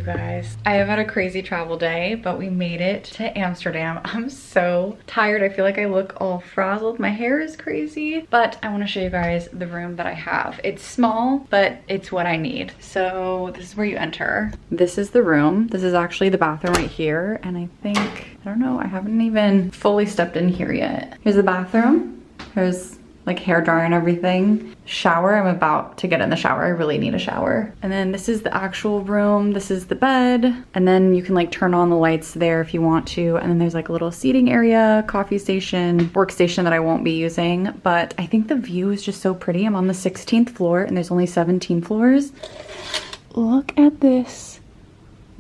guys. I have had a crazy travel day, but we made it to Amsterdam. I'm so tired. I feel like I look all frazzled. My hair is crazy, but I want to show you guys the room that I have. It's small, but it's what I need. So this is where you enter. This is the room. This is actually the bathroom right here. And I think, I don't know, I haven't even fully stepped in here yet. Here's the bathroom. Here's like hair dryer and everything. Shower, I'm about to get in the shower. I really need a shower. And then this is the actual room. This is the bed. And then you can like turn on the lights there if you want to. And then there's like a little seating area, coffee station, workstation that I won't be using. But I think the view is just so pretty. I'm on the 16th floor and there's only 17 floors. Look at this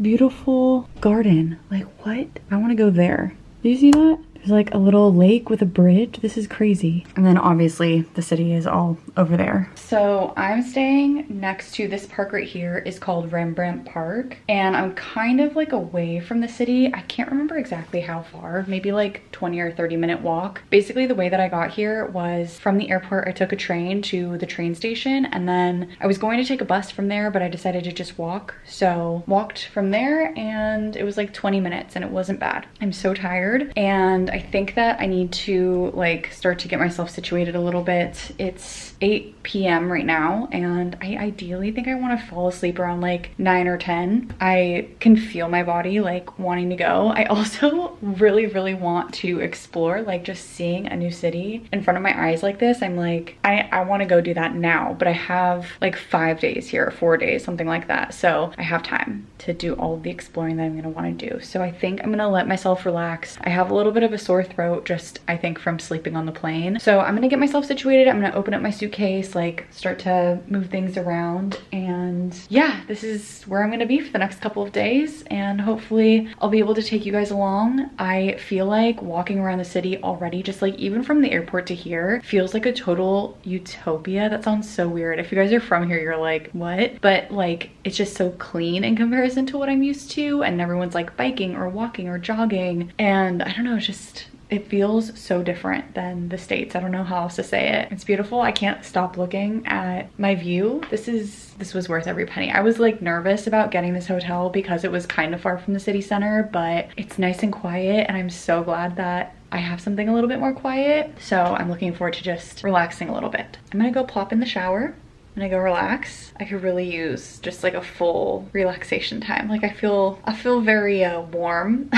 beautiful garden. Like what? I want to go there. Do you see that? There's like a little lake with a bridge. This is crazy. And then obviously the city is all over there. So I'm staying next to this park right here. Is called Rembrandt Park. And I'm kind of like away from the city. I can't remember exactly how far, maybe like 20 or 30-minute walk. Basically the way that I got here was from the airport. I took a train to the train station and then I was going to take a bus from there, but I decided to just walk. So walked from there and it was like 20 minutes and it wasn't bad. I'm so tired and I think that I need to like start to get myself situated a little bit. It's 8 p.m. right now and I ideally think I want to fall asleep around like 9 or 10. I can feel my body like wanting to go. I also really want to explore, like just seeing a new city in front of my eyes like this. I'm like, I want to go do that now, but I have like 5 days here, 4 days, something like that. So I have time to do all of the exploring that I'm going to want to do. So I think I'm going to let myself relax. I have a little bit of a sore throat just I think from sleeping on the plane. So I'm going to get myself situated. I'm going to open up my suitcase, like start to move things around. And yeah, this is where I'm going to be for the next couple of days. And hopefully I'll be able to take you guys along. I feel like walking around the city already, just like even from the airport to here, feels like a total utopia. That sounds so weird. If you guys are from here, you're like, what? But like, it's just so clean in comparison to what I'm used to. And everyone's like biking or walking or jogging. And I don't know, it's just, it feels so different than the States. I don't know how else to say it. It's beautiful. I can't stop looking at my view. This was worth every penny. I was like nervous about getting this hotel because it was kind of far from the city center, but it's nice and quiet and I'm so glad that I have something a little bit more quiet. So I'm looking forward to just relaxing a little bit. I'm gonna go plop in the shower. I'm gonna go relax. I could really use just like a full relaxation time. Like I feel very warm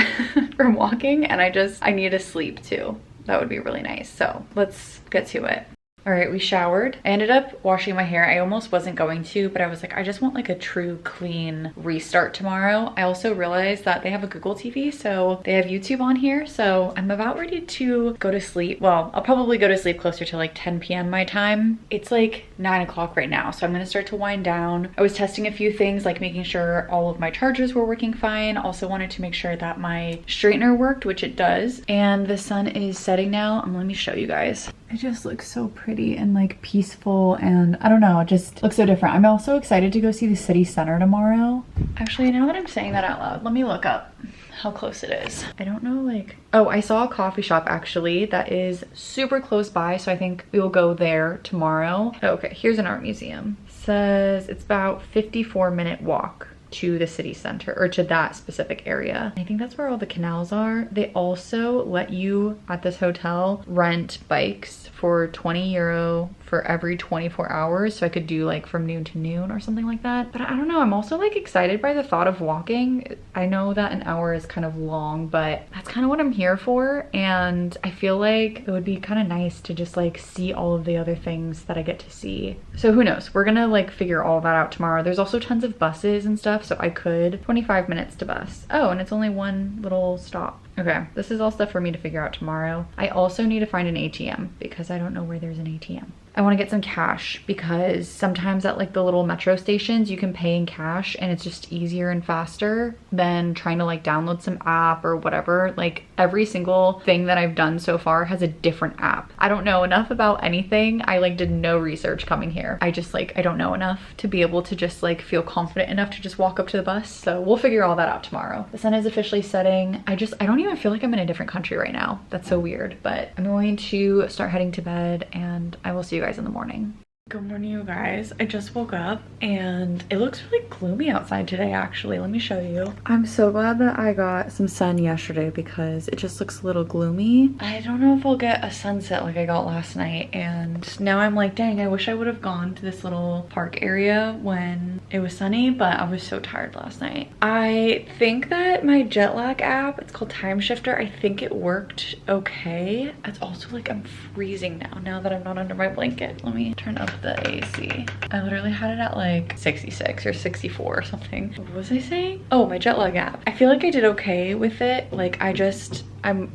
from walking and I need to sleep too. That would be really nice. So let's get to it. All right, we showered. I ended up washing my hair. I almost wasn't going to, but I was like, I just want like a true clean restart tomorrow. I also realized that they have a Google TV, so they have YouTube on here. So I'm about ready to go to sleep. Well, I'll probably go to sleep closer to like 10 p.m. my time. It's like 9 o'clock right now, so I'm gonna start to wind down. I was testing a few things, like making sure all of my chargers were working fine. Also wanted to make sure that my straightener worked, which it does. And the sun is setting now. Let me show you guys. It just looks so pretty and like peaceful and I don't know, it just looks so different. I'm also excited to go see the city center tomorrow. Actually, now that I'm saying that out loud, let me look up how close it is. I don't know, like, oh, I saw a coffee shop actually that is super close by, so I think we will go there tomorrow. Okay, here's an art museum. It says it's about 54-minute walk to the city center or to that specific area. I think that's where all the canals are. They also let you at this hotel rent bikes for 20 euro for every 24 hours. So I could do like from noon to noon or something like that. But I don't know, I'm also like excited by the thought of walking. I know that an hour is kind of long, but that's kind of what I'm here for. And I feel like it would be kind of nice to just like see all of the other things that I get to see. So who knows? We're gonna like figure all that out tomorrow. There's also tons of buses and stuff, so I could 25 minutes to bus. Oh, and it's only one little stop. Okay, this is all stuff for me to figure out tomorrow. I also need to find an ATM because I don't know where there's an ATM. I want to get some cash because sometimes at like the little metro stations you can pay in cash and it's just easier and faster than trying to like download some app or whatever. Like every single thing that I've done so far has a different app. I don't know enough about anything. I like did no research coming here. I just like, I don't know enough to be able to just like feel confident enough to just walk up to the bus. So we'll figure all that out tomorrow. The sun is officially setting. I don't even feel like I'm in a different country right now. That's so weird, but I'm going to start heading to bed and I will see you guys in the morning. Good morning, you guys. I just woke up and it looks really gloomy outside today, actually. Let me show you. I'm so glad that I got some sun yesterday because it just looks a little gloomy. I don't know if I'll get a sunset like I got last night, and now I'm like, dang, I wish I would have gone to this little park area when it was sunny, but I was so tired last night. I think that my jet lag app, it's called Time Shifter, I think it worked okay. It's also like I'm freezing now that I'm not under my blanket. Let me turn up the AC. I literally had it at like 66 or 64 or something. What was I saying? Oh, my jet lag app. I feel like I did okay with it. Like I'm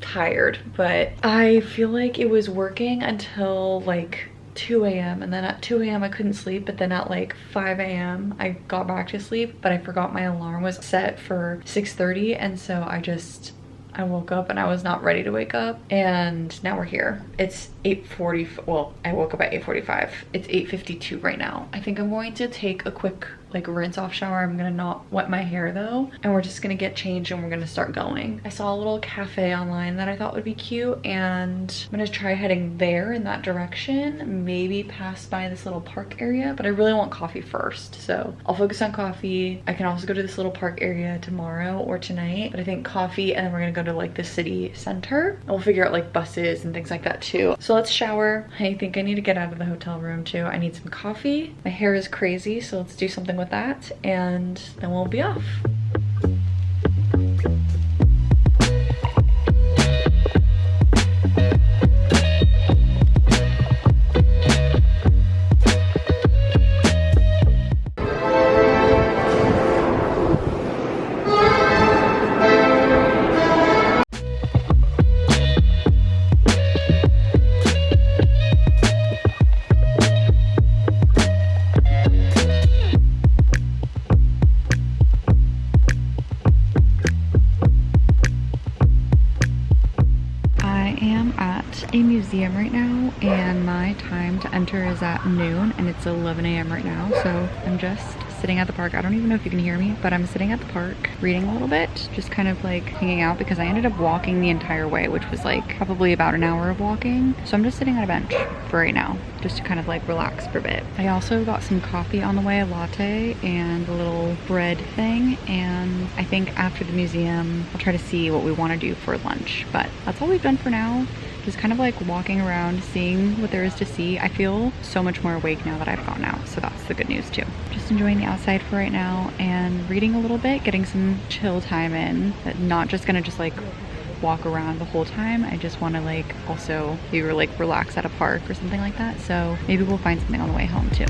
tired, but I feel like it was working until like 2 a.m. and then at 2 a.m. I couldn't sleep, but then at like 5 a.m. I got back to sleep, but I forgot my alarm was set for 6:30, and so I woke up and I was not ready to wake up, and now we're here. It's 8:40. Well, I woke up at 8:45. It's 8:52 right now. I think I'm going to take a quick like rinse off shower. I'm gonna not wet my hair though, and we're just gonna get changed and we're gonna start going. I saw a little cafe online that I thought would be cute, and I'm gonna try heading there in that direction, maybe pass by this little park area, but I really want coffee first, so I'll focus on coffee. I can also go to this little park area tomorrow or tonight, but I think coffee, and then we're gonna go to like the city center, and we'll figure out like buses and things like that too. So let's shower. I think I need to get out of the hotel room too. I need some coffee. My hair is crazy, so let's do something with that, and then we'll be off. A museum right now, and my time to enter is at noon, and it's 11 a.m. right now, so I'm just sitting at the park. I don't even know if you can hear me, but I'm sitting at the park reading a little bit, just kind of like hanging out, because I ended up walking the entire way, which was like probably about an hour of walking. So I'm just sitting on a bench for right now, just to kind of like relax for a bit. I also got some coffee on the way, a latte and a little bread thing, and I think after the museum I'll try to see what we want to do for lunch, but that's all we've done for now. Just kind of like walking around, seeing what there is to see. I feel so much more awake now that I've gone out, so that's the good news too. Just enjoying the outside for right now and reading a little bit, getting some chill time in, but not just gonna just like walk around the whole time. I just want to like also maybe like relax at a park or something like that, so maybe we'll find something on the way home too.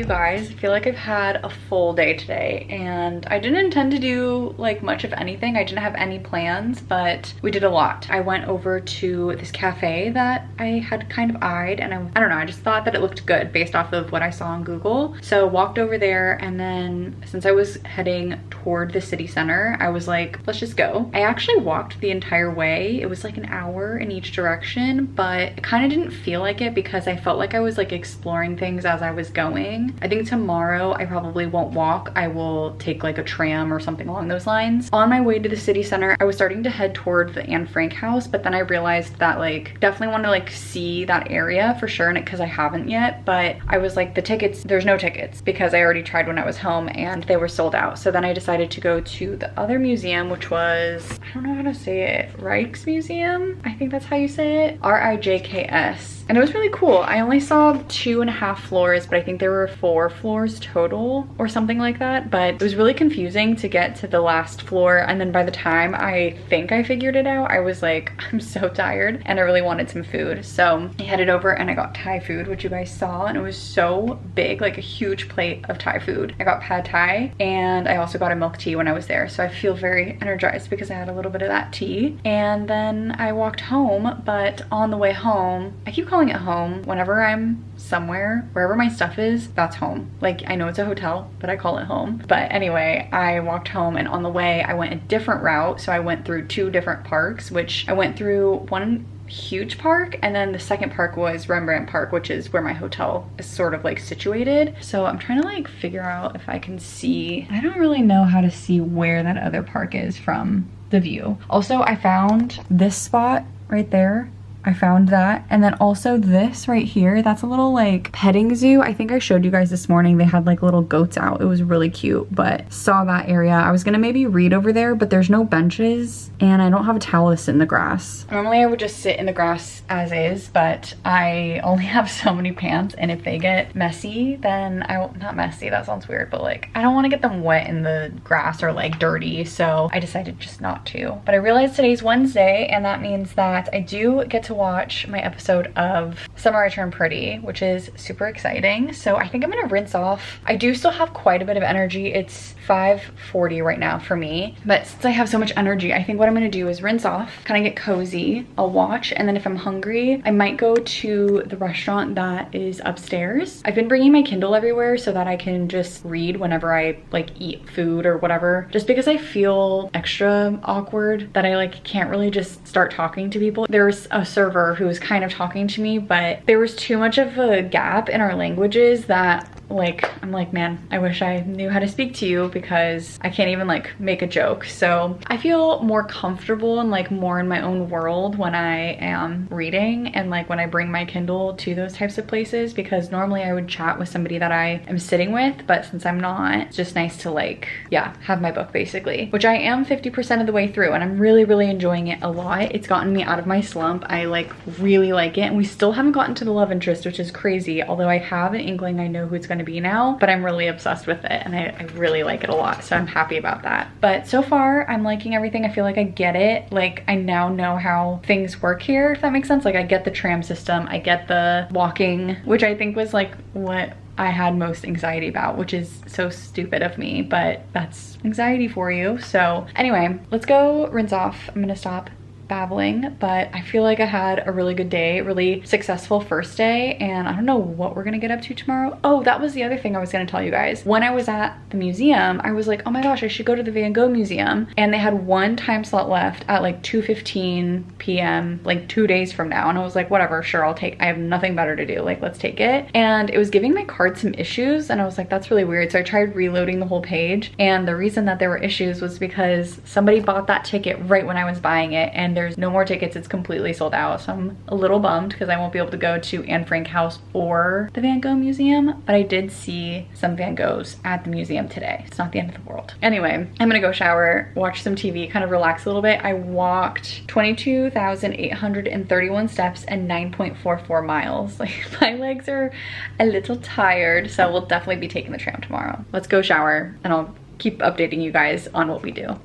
Guys, I feel like I've had a full day today, and I didn't intend to do like much of anything. I didn't have any plans, but we did a lot. I went over to this cafe that I had kind of eyed, and I don't know, I just thought that it looked good based off of what I saw on Google. So walked over there, and then since I was heading toward the city center, I was like, let's just go. I actually walked the entire way. It was like an hour in each direction, but it kind of didn't feel like it because I felt like I was like exploring things as I was going. I think assuming tomorrow I probably won't walk. I will take like a tram or something along those lines. On my way to the city center, I was starting to head toward the Anne Frank house, but then I realized that like definitely want to like see that area for sure, and because I haven't yet, but I was like, the tickets, there's no tickets because I already tried when I was home and they were sold out. So then I decided to go to the other museum, which was, I don't know how to say it, Rijksmuseum? I think that's how you say it. Rijks. And it was really cool. I only saw 2.5 floors, but I think there were 4 floors total or something like that. But it was really confusing to get to the last floor. And then by the time I think I figured it out, I was like, I'm so tired and I really wanted some food. So I headed over and I got Thai food, which you guys saw, and it was so big, like a huge plate of Thai food. I got pad Thai and I also got a milk tea when I was there. So I feel very energized because I had a little bit of that tea. And then I walked home, but on the way home, I keep calling it home. Whenever I'm somewhere, wherever my stuff is, that's home. Like, I know it's a hotel, but I call it home. But anyway, I walked home and on the way I went a different route. So I went through 2 different parks, which I went through one huge park, and then the second park was Rembrandt Park, which is where my hotel is sort of like situated. So I'm trying to like figure out if I can see. I don't really know how to see where that other park is from the view. Also, I found this spot right there. I found that. And then also this right here, that's a little like petting zoo. I think I showed you guys this morning. They had like little goats out. It was really cute, but saw that area. I was gonna maybe read over there, but there's no benches and I don't have a towel to sit in the grass. Normally I would just sit in the grass as is, but I only have so many pants, and if they get messy, then not messy, that sounds weird, but like I don't want to get them wet in the grass or like dirty, so I decided just not to. But I realized today's Wednesday, and that means that I do get to watch my episode of Summer I Turned Pretty, which is super exciting. So I think I'm gonna rinse off. I do still have quite a bit of energy. It's 5:40 right now for me, but since I have so much energy, I think what I'm gonna do is rinse off, kind of get cozy, I'll watch, and then if I'm hungry, I might go to the restaurant that is upstairs. I've been bringing my Kindle everywhere so that I can just read whenever I like eat food or whatever, just because I feel extra awkward that I like can't really just start talking to people. There's a server who was kind of talking to me, but there was too much of a gap in our languages that like, I'm like, man, I wish I knew how to speak to you because I can't even like make a joke. So I feel more comfortable and like more in my own world when I am reading and like when I bring my Kindle to those types of places, because normally I would chat with somebody that I am sitting with, but since I'm not, it's just nice to like, yeah, have my book basically, which I am 50% of the way through and I'm really, really enjoying it a lot. It's gotten me out of my slump. I like really like it, and we still haven't gotten to the love interest, which is crazy, although I have an inkling I know who it's going to be now, but I'm really obsessed with it and I really like it a lot, so I'm happy about that. But so far I'm liking everything. I feel like I get it. Like I now know how things work here, if that makes sense. Like I get the tram system, I get the walking, which I think was like what I had most anxiety about, which is so stupid of me, but that's anxiety for you. So anyway, let's go rinse off. I'm gonna stop babbling, but I feel like I had a really good day, really successful first day, and I don't know what we're gonna get up to tomorrow. Oh, that was the other thing I was gonna tell you guys. When I was at the museum, I was like, oh my gosh, I should go to the Van Gogh Museum, and they had one time slot left at like 2:15 p.m. like 2 days from now, and I was like, whatever, sure, I have nothing better to do, like let's take it. And it was giving my card some issues, and I was like, that's really weird. So I tried reloading the whole page, and the reason that there were issues was because somebody bought that ticket right when I was buying it, and there's no more tickets. It's completely sold out. So I'm a little bummed because I won't be able to go to Anne Frank House or the Van Gogh Museum, but I did see some Van Goghs at the museum today. It's not the end of the world. Anyway, I'm gonna go shower, watch some TV, kind of relax a little bit. I walked 22,831 steps and 9.44 miles. Like my legs are a little tired, so we'll definitely be taking the tram tomorrow. Let's go shower and I'll keep updating you guys on what we do.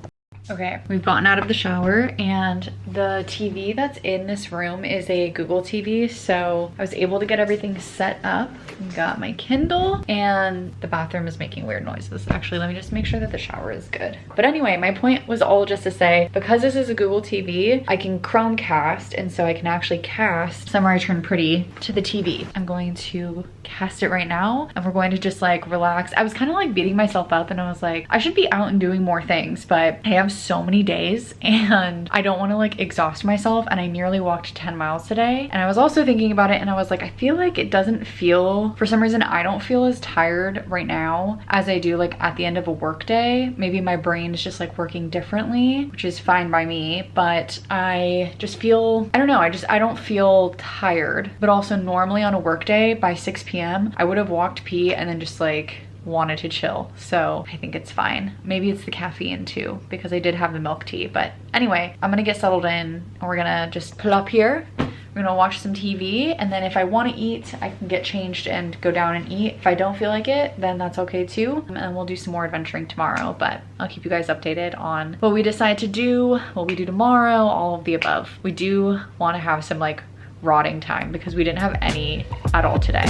Okay, we've gotten out of the shower, and the TV that's in this room is a Google TV, so I was able to get everything set up. Got my Kindle, and the bathroom is making weird noises. Actually, let me just make sure that the shower is good. But anyway, my point was all just to say, because this is a Google TV, I can Chromecast, and so I can actually cast Summer I Turned Pretty to the TV. I'm going to cast it right now, and we're going to just like relax. I was kind of like beating myself up, and I was like, I should be out and doing more things, but hey, I'm so many days and I don't want to like exhaust myself, and I nearly walked 10 miles today. And I was also thinking about it and I was like, I feel like it doesn't feel, for some reason I don't feel as tired right now as I do like at the end of a work day. Maybe my brain is just like working differently, which is fine by me, but I just feel, I don't know, I don't feel tired. But also normally on a work day by 6 p.m. I would have walked pee and then just like wanted to chill. So I think it's fine. Maybe it's the caffeine too, because I did have the milk tea. But anyway, I'm gonna get settled in and we're gonna just pull up here. We're gonna watch some TV, and then if I want to eat, I can get changed and go down and eat. If I don't feel like it, then that's okay too. And we'll do some more adventuring tomorrow, but I'll keep you guys updated on what we decide to do, what we do tomorrow, all of the above. We do want to have some like rotting time because we didn't have any at all today.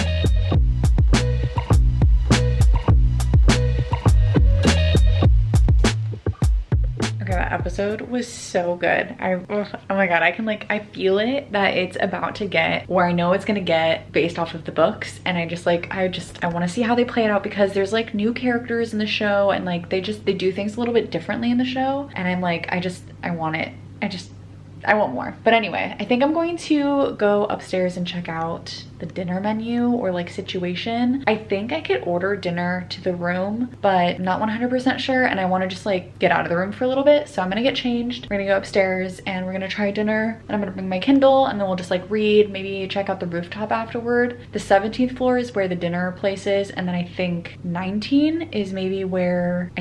Okay, that episode was so good. Oh my god, I feel it that it's about to get where I know it's gonna get based off of the books, and I want to see how they play it out, because there's like new characters in the show, and like they do things a little bit differently in the show, and I'm like, I want it. I want more. But anyway, I think I'm going to go upstairs and check out the dinner menu or like situation. I think I could order dinner to the room, but I'm not 100% sure, and I want to just like get out of the room for a little bit. So I'm gonna get changed. We're gonna go upstairs and we're gonna try dinner, and I'm gonna bring my Kindle, and then we'll just like read, maybe check out the rooftop afterward. The 17th floor is where the dinner place is, and then I think 19 is maybe where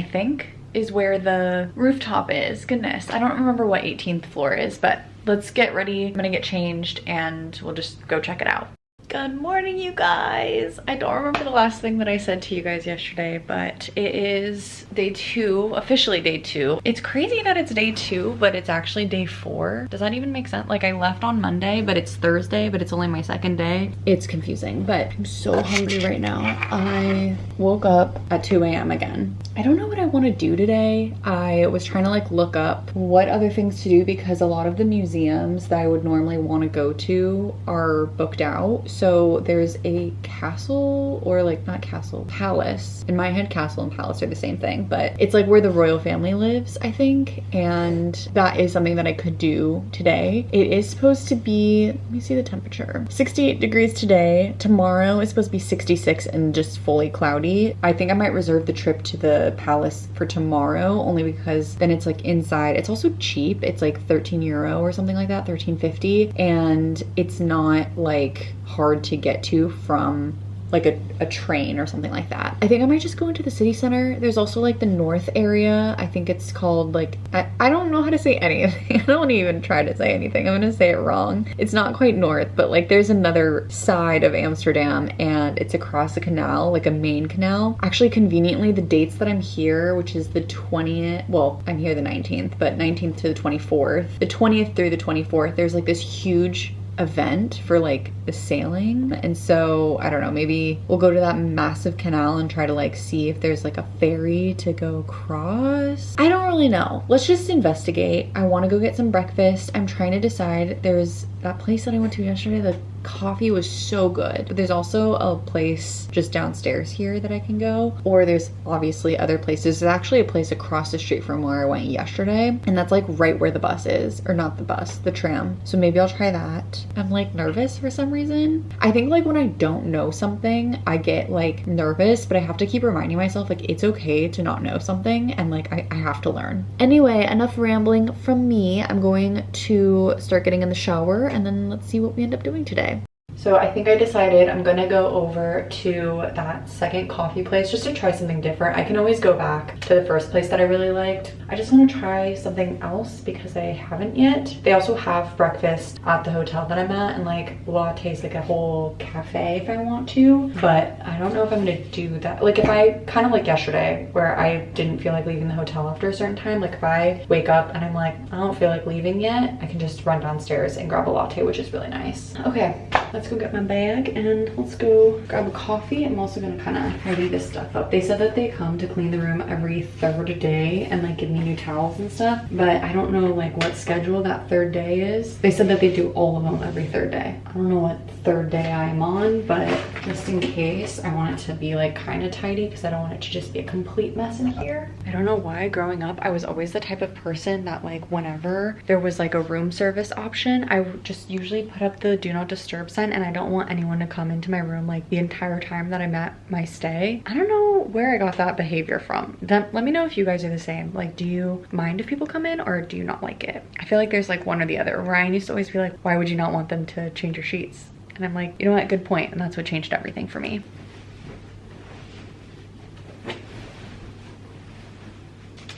is where the rooftop is. Goodness, I don't remember what 18th floor is, but let's get ready. I'm gonna get changed and we'll just go check it out. Good morning, you guys. I don't remember the last thing that I said to you guys yesterday, but it is day 2, officially day 2. It's crazy that it's day 2, but it's actually day 4. Does that even make sense? Like, I left on Monday, but it's Thursday, but it's only my second day. It's confusing, but I'm so hungry right now. I woke up at 2 a.m. again. I don't know what I want to do today. I was trying to like look up what other things to do, because a lot of the museums that I would normally want to go to are booked out. So there's a castle, or like not castle, palace. In my head, castle and palace are the same thing, but it's like where the royal family lives, I think. And that is something that I could do today. It is supposed to be, let me see the temperature, 68 degrees today. Tomorrow is supposed to be 66 and just fully cloudy. I think I might reserve the trip to the palace for tomorrow, only because then it's like inside. It's also cheap. It's like 13 euro or something like that, 13.50, and it's not like hard to get to from like a train or something like that. I think I might just go into the city center. There's also like the north area. I think it's called like, I don't know how to say anything. I don't want to even try to say anything. I'm gonna say it wrong. It's not quite north, but like there's another side of Amsterdam, and it's across a canal, like a main canal. Actually, conveniently, the dates that I'm here, which is the 20th, well, I'm here the 19th, but 19th to the 24th. The 20th through the 24th, there's like this huge event for like the sailing, and so I don't know, maybe we'll go to that massive canal and try to like see if there's like a ferry to go across. I don't really know. Let's just investigate. I want to go get some breakfast. I'm trying to decide. There's that place that I went to yesterday, the coffee was so good, but there's also a place just downstairs here that I can go, or there's obviously other places. There's actually a place across the street from where I went yesterday, and that's like right where the bus is, or not the bus, the tram. So maybe I'll try that. I'm like nervous for some reason. I think like when I don't know something, I get like nervous, but I have to keep reminding myself like it's okay to not know something, and like I have to learn. Anyway, enough rambling from me. I'm going to start getting in the shower, and then let's see what we end up doing today. So I think I decided I'm gonna go over to that second coffee place just to try something different. I can always go back to the first place that I really liked. I just want to try something else because I haven't yet. They also have breakfast at the hotel that I'm at, and like lattes, like a whole cafe if I want to, but I don't know if I'm gonna do that. Like if I, kind of like yesterday where I didn't feel like leaving the hotel after a certain time, like if I wake up and I'm like, I don't feel like leaving yet, I can just run downstairs and grab a latte, which is really nice. Okay. let's go get my bag and let's go grab a coffee. I'm also gonna kind of tidy this stuff up. They said that they come to clean the room every third day and like give me new towels and stuff, but I don't know like what schedule that third day is. They said that they do all of them every third day. I don't know what third day I'm on, but just in case, I want it to be like kind of tidy because I don't want it to just be a complete mess in here. I don't know why growing up I was always the type of person that like whenever there was like a room service option, I would just usually put up the do not disturb sign, and I don't want anyone to come into my room like the entire time that I'm at my stay. I don't know where I got that behavior from. Let me know if you guys are the same. Like, do you mind if people come in or do you not like it? I feel like there's like one or the other. Ryan used to always be like, why would you not want them to change your sheets? And I'm like, you know what, good point. And that's what changed everything for me.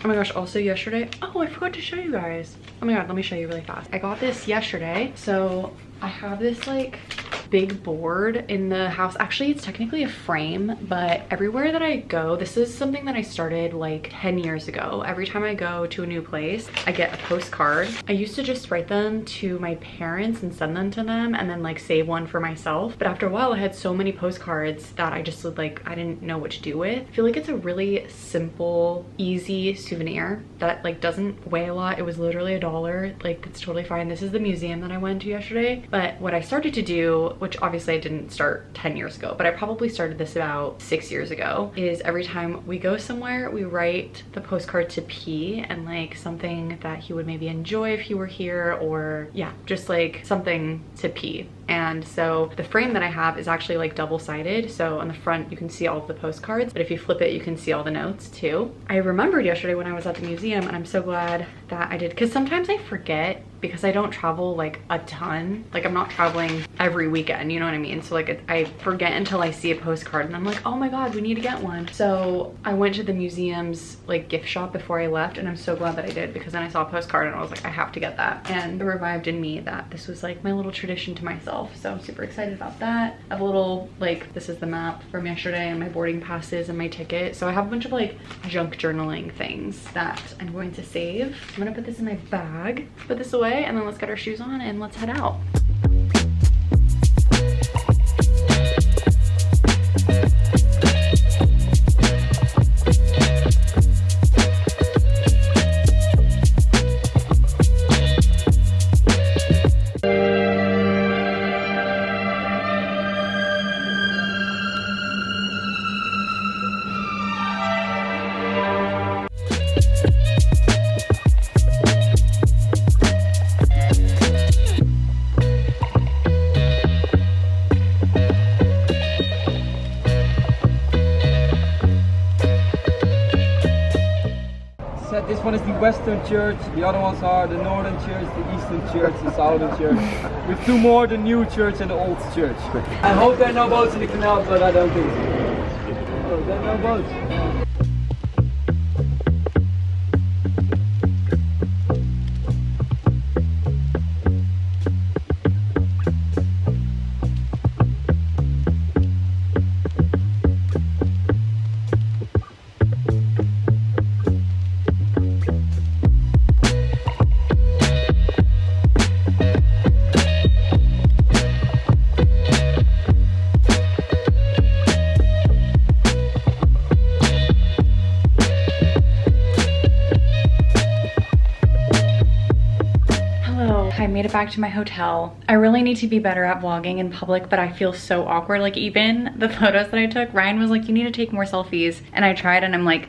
Oh my gosh, also yesterday, oh, I forgot to show you guys. Oh my god, let me show you really fast. I got this yesterday. So I have this like big board in the house. Actually, it's technically a frame, but everywhere that I go, this is something that I started like 10 years ago. Every time I go to a new place, I get a postcard. I used to just write them to my parents and send them to them and then like save one for myself. But after a while, I had so many postcards that I just would like, I didn't know what to do with. I feel like it's a really simple, easy souvenir that like doesn't weigh a lot. It was literally $1. Like, it's totally fine. This is the museum that I went to yesterday. But what I started to do, which obviously I didn't start 10 years ago, but I probably started this about 6 years ago, is every time we go somewhere, we write the postcard to P and like something that he would maybe enjoy if he were here, or yeah, just like something to P. And so the frame that I have is actually like double-sided. So on the front, you can see all of the postcards, but if you flip it, you can see all the notes too. I remembered yesterday when I was at the museum, and I'm so glad that I did, because sometimes I forget because I don't travel like a ton. Like, I'm not traveling every weekend, you know what I mean? So like I forget until I see a postcard and I'm like, oh my god, we need to get one. So I went to the museum's like gift shop before I left, and I'm so glad that I did, because then I saw a postcard and I was like, I have to get that. And it revived in me that this was like my little tradition to myself. So I'm super excited about that. I have a little, like, this is the map from yesterday and my boarding passes and my ticket. So I have a bunch of like junk journaling things that I'm going to save. I'm gonna put this in my bag, put this away, and then let's get our shoes on and let's head out. This one is the Western Church, the other ones are the Northern Church, the Eastern Church, the Southern Church. With two more, the New Church and the Old Church. I hope there are no boats in the canal, but I don't think so. Oh, there are no boats. I made it back to my hotel. I really need to be better at vlogging in public, but I feel so awkward. Like, even the photos that I took, Ryan was like, you need to take more selfies. And I tried, and I'm like,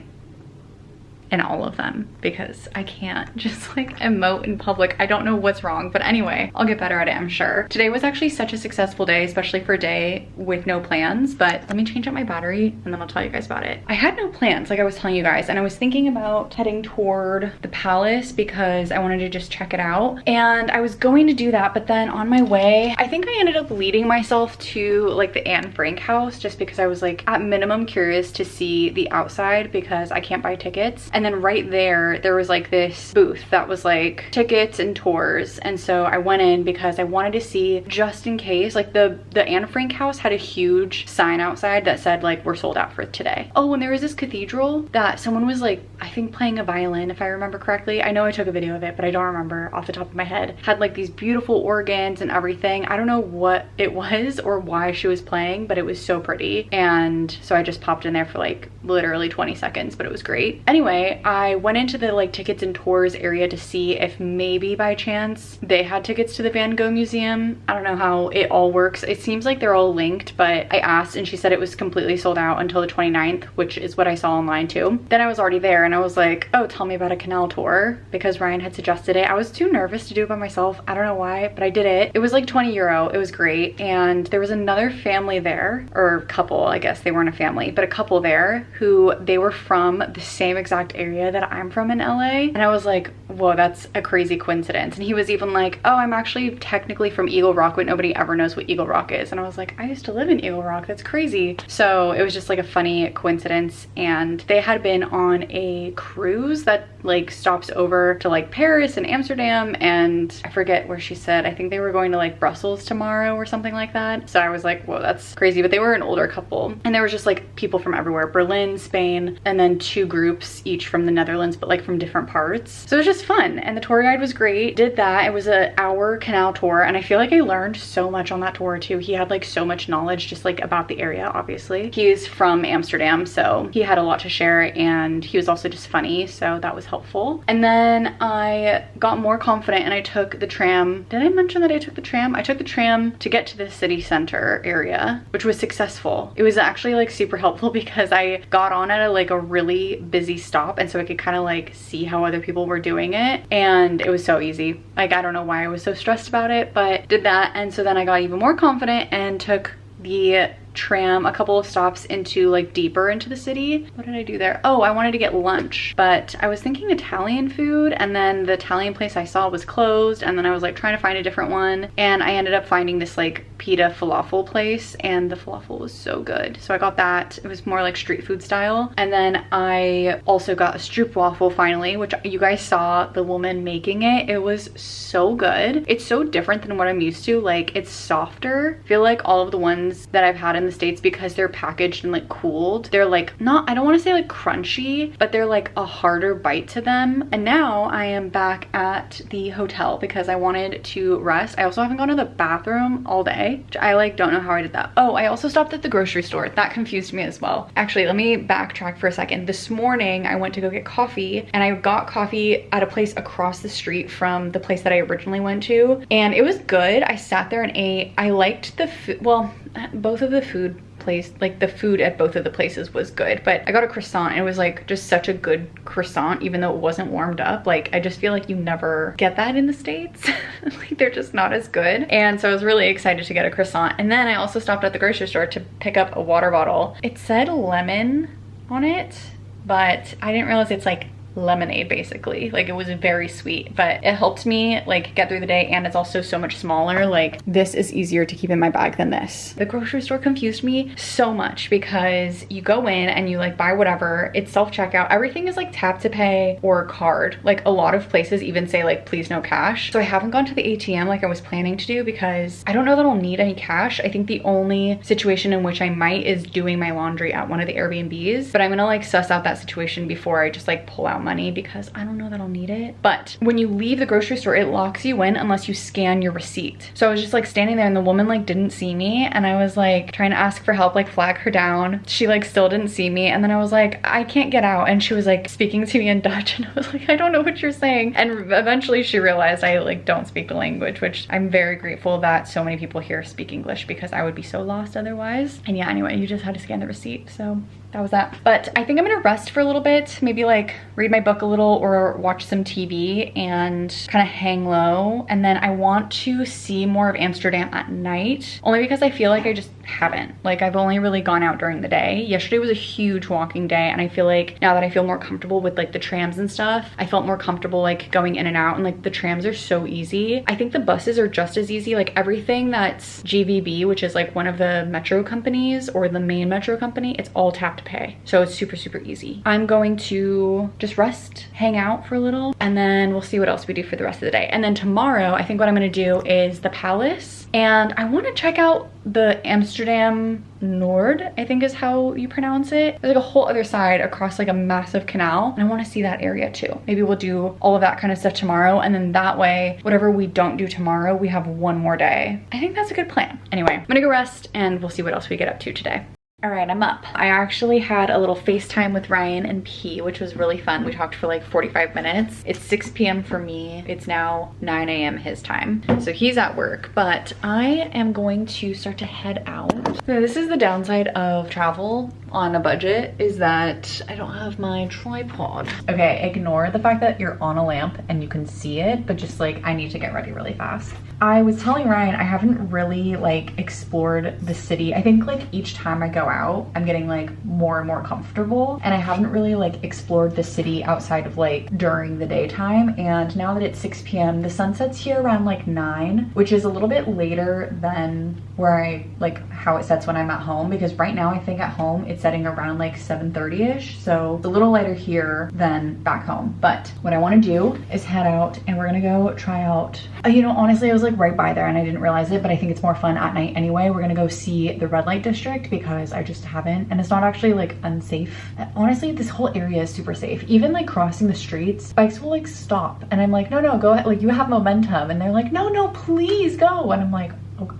in all of them, because I can't just like emote in public. I don't know what's wrong, but anyway, I'll get better at it, I'm sure. Today was actually such a successful day, especially for a day with no plans, but let me change up my battery and then I'll tell you guys about it. I had no plans, like I was telling you guys, and I was thinking about heading toward the palace because I wanted to just check it out, and I was going to do that, but then on my way, I think I ended up leading myself to like the Anne Frank house, just because I was like at minimum curious to see the outside because I can't buy tickets. And then right there was like this booth that was like tickets and tours. And so I went in because I wanted to see, just in case, like the Anne Frank house had a huge sign outside that said like, we're sold out for today. Oh, and there was this cathedral that someone was like, I think playing a violin, if I remember correctly. I know I took a video of it, but I don't remember off the top of my head. Had like these beautiful organs and everything. I don't know what it was or why she was playing, but it was so pretty. And so I just popped in there for like literally 20 seconds, but it was great. Anyway, I went into the like tickets and tours area to see if maybe by chance they had tickets to the Van Gogh Museum. I don't know how it all works. It seems like they're all linked, but I asked and she said it was completely sold out until the 29th, which is what I saw online too. Then I was already there and I was like, oh, tell me about a canal tour, because Ryan had suggested it. I was too nervous to do it by myself. I don't know why, but I did it. It was like 20 euro. It was great. And there was another family there, or couple, I guess they weren't a family, but a couple there who they were from the same exact area that I'm from in LA. And I was like, whoa, that's a crazy coincidence. And he was even like, oh, I'm actually technically from Eagle Rock, but nobody ever knows what Eagle Rock is. And I was like, I used to live in Eagle Rock. That's crazy. So it was just like a funny coincidence. And they had been on a cruise that like stops over to like Paris and Amsterdam, and I forget where she said, I think they were going to like Brussels tomorrow or something like that. So I was like, whoa, that's crazy. But they were an older couple and there was just like people from everywhere, Berlin, Spain, and then 2 groups each from the Netherlands, but like from different parts. So it was just fun. And the tour guide was great. Did that. It was an hour canal tour. And I feel like I learned so much on that tour too. He had like so much knowledge just like about the area, obviously. He's from Amsterdam, so he had a lot to share, and he was also just funny. So that was helpful. And then I got more confident and I took the tram. Did I mention that I took the tram? I took the tram to get to the city center area, which was successful. It was actually like super helpful because I got on at a really busy stop, and so I could kind of like see how other people were doing it, and it was so easy. Like, I don't know why I was so stressed about it, but did that. And so then I got even more confident and took the tram a couple of stops into like deeper into the city. What did I do there? Oh, I wanted to get lunch, but I was thinking Italian food, and then the Italian place I saw was closed, and then I was like trying to find a different one, and I ended up finding this like pita falafel place, and the falafel was so good. So I got that. It was more like street food style. And then I also got a stroopwafel finally, which you guys saw the woman making it. It was so good. It's so different than what I'm used to. Like, it's softer. I feel like all of the ones that I've had in the States, because they're packaged and like cooled, they're like not, I don't want to say like crunchy, but they're like a harder bite to them. And now I am back at the hotel because I wanted to rest. I also haven't gone to the bathroom all day, which I like don't know how I did that. Oh, I also stopped at the grocery store. That confused me as well. Actually, let me backtrack for a second. This morning I went to go get coffee, and I got coffee at a place across the street from the place that I originally went to, and it was good. I sat there and ate. I liked the food. Well, both of the food place, like the food at both of the places was good, but I got a croissant and it was like just such a good croissant, even though it wasn't warmed up. Like, I just feel like you never get that in the States. Like, they're just not as good. And so I was really excited to get a croissant. And then I also stopped at the grocery store to pick up a water bottle. It said lemon on it, but I didn't realize it's like lemonade basically. Like, it was very sweet, but it helped me like get through the day, and it's also so much smaller. Like, this is easier to keep in my bag than this. The grocery store confused me so much because you go in and you like buy whatever, it's self-checkout, everything is like tap to pay or card. Like, a lot of places even say like please no cash. So I haven't gone to the ATM like I was planning to do because I don't know that I'll need any cash. I think the only situation in which I might is doing my laundry at one of the Airbnbs, but I'm gonna like suss out that situation before I just like pull out money because I don't know that I'll need it. But when you leave the grocery store, it locks you in unless you scan your receipt. So I was just like standing there and the woman like didn't see me, and I was like trying to ask for help, like flag her down. She like still didn't see me, and then I was like, I can't get out, and she was like speaking to me in Dutch, and I was like, I don't know what you're saying. And eventually she realized I like don't speak the language, which I'm very grateful that so many people here speak English because I would be so lost otherwise. And yeah, anyway, you just had to scan the receipt, so that was that. But I think I'm gonna rest for a little bit, maybe like read my book a little or watch some TV and kind of hang low. And then I want to see more of Amsterdam at night, only because I feel like I just haven't. Like, I've only really gone out during the day. Yesterday was a huge walking day, and I feel like now that I feel more comfortable with like the trams and stuff, I felt more comfortable like going in and out, and like the trams are so easy. I think the buses are just as easy. Like, everything that's GVB, which is like one of the metro companies or the main metro company, it's all tap to pay. So it's super, super easy. I'm going to just rest, hang out for a little, and then we'll see what else we do for the rest of the day. And then tomorrow, I think what I'm gonna do is the palace, and I wanna check out the Amsterdam Nord, I think is how you pronounce it. There's like a whole other side across like a massive canal, and I want to see that area too. Maybe we'll do all of that kind of stuff tomorrow, and then that way, whatever we don't do tomorrow, we have one more day. I think that's a good plan. Anyway, I'm gonna go rest and we'll see what else we get up to today. All right, I'm up. I actually had a little FaceTime with Ryan and P, which was really fun. We talked for like 45 minutes. It's 6 p.m. for me. It's now 9 a.m. his time. So he's at work, but I am going to start to head out. So this is the downside of travel on a budget, is that I don't have my tripod. Okay, ignore the fact that you're on a lamp and you can see it, but just like I need to get ready really fast. I was telling Ryan I haven't really like explored the city. I think like each time I go out, I'm getting like more and more comfortable, and I haven't really like explored the city outside of like during the daytime. And now that it's 6 p.m, the sun sets here around like 9, which is a little bit later than where I like how it sets when I'm at home, because right now I think at home it's setting around like 7:30ish, so it's a little lighter here than back home. But what I want to do is head out and we're gonna go try out, you know, honestly I was like right by there and I didn't realize it, but I think it's more fun at night anyway. We're gonna go see the red light district because I just haven't, and it's not actually like unsafe. Honestly, this whole area is super safe. Even like crossing the streets, bikes will like stop and I'm like, no, go ahead, like you have momentum, and they're like, no, please go, and I'm like,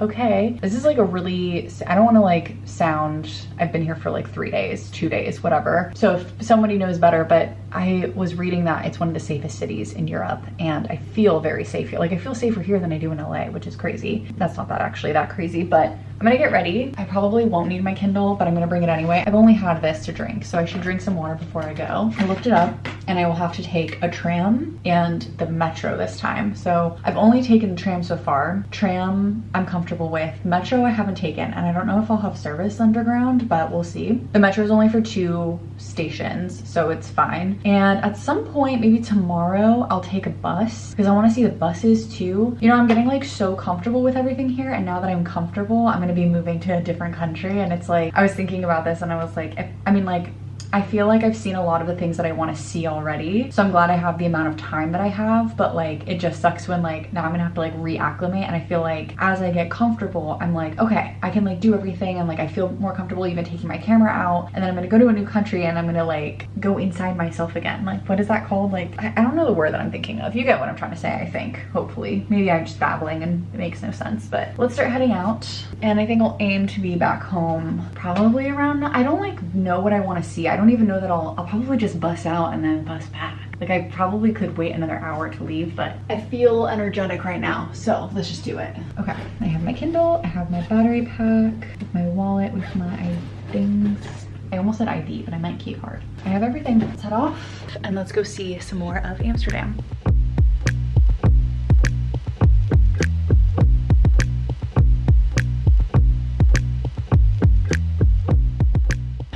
okay. This is like a really, I don't want to like sound, I've been here for like 3 days, 2 days, whatever. So if somebody knows better, but I was reading that it's one of the safest cities in Europe, and I feel very safe here. Like I feel safer here than I do in LA, which is crazy. That's not that actually that crazy, but I'm gonna get ready. I probably won't need my Kindle, but I'm gonna bring it anyway. I've only had this to drink, so I should drink some water before I go. I looked it up and I will have to take a tram and the metro this time. So I've only taken the tram so far. Tram, I'm comfortable with. Metro, I haven't taken, and I don't know if I'll have service underground, but we'll see. The metro is only for 2 stations, so it's fine. And at some point, maybe tomorrow, I'll take a bus because I want to see the buses too. You know, I'm getting like so comfortable with everything here, and now that I'm comfortable, I'm gonna be moving to a different country, and it's like, I was thinking about this and I was like, I feel like I've seen a lot of the things that I want to see already. So I'm glad I have the amount of time that I have, but like, it just sucks when like, now I'm gonna have to like reacclimate. And I feel like as I get comfortable, I'm like, okay, I can like do everything. And like, I feel more comfortable even taking my camera out, and then I'm gonna go to a new country and I'm gonna like go inside myself again. Like, what is that called? Like, I don't know the word that I'm thinking of. You get what I'm trying to say, I think, hopefully. Maybe I'm just babbling and it makes no sense, but let's start heading out. And I think I'll aim to be back home probably around, I don't like know what I want to see. I don't even know that I'll probably just bus out and then bus back. Like I probably could wait another hour to leave, but I feel energetic right now, so let's just do it. Okay, I have my Kindle, I have my battery pack, with my wallet, with my things. I almost said ID, but I meant key card. I have everything. Let's head off and let's go see some more of Amsterdam.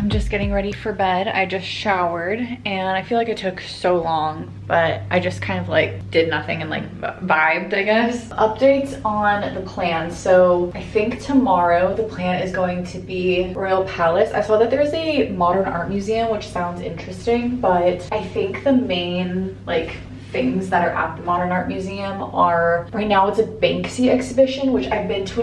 Just getting ready for bed. I just showered and I feel like it took so long, but I just kind of like did nothing and like vibed, I guess. Updates on the plan. So I think tomorrow the plan is going to be Royal Palace. I saw that there's a modern art museum, which sounds interesting, but I think the main like things that are at the Modern Art Museum are, right now it's a Banksy exhibition, which I've been to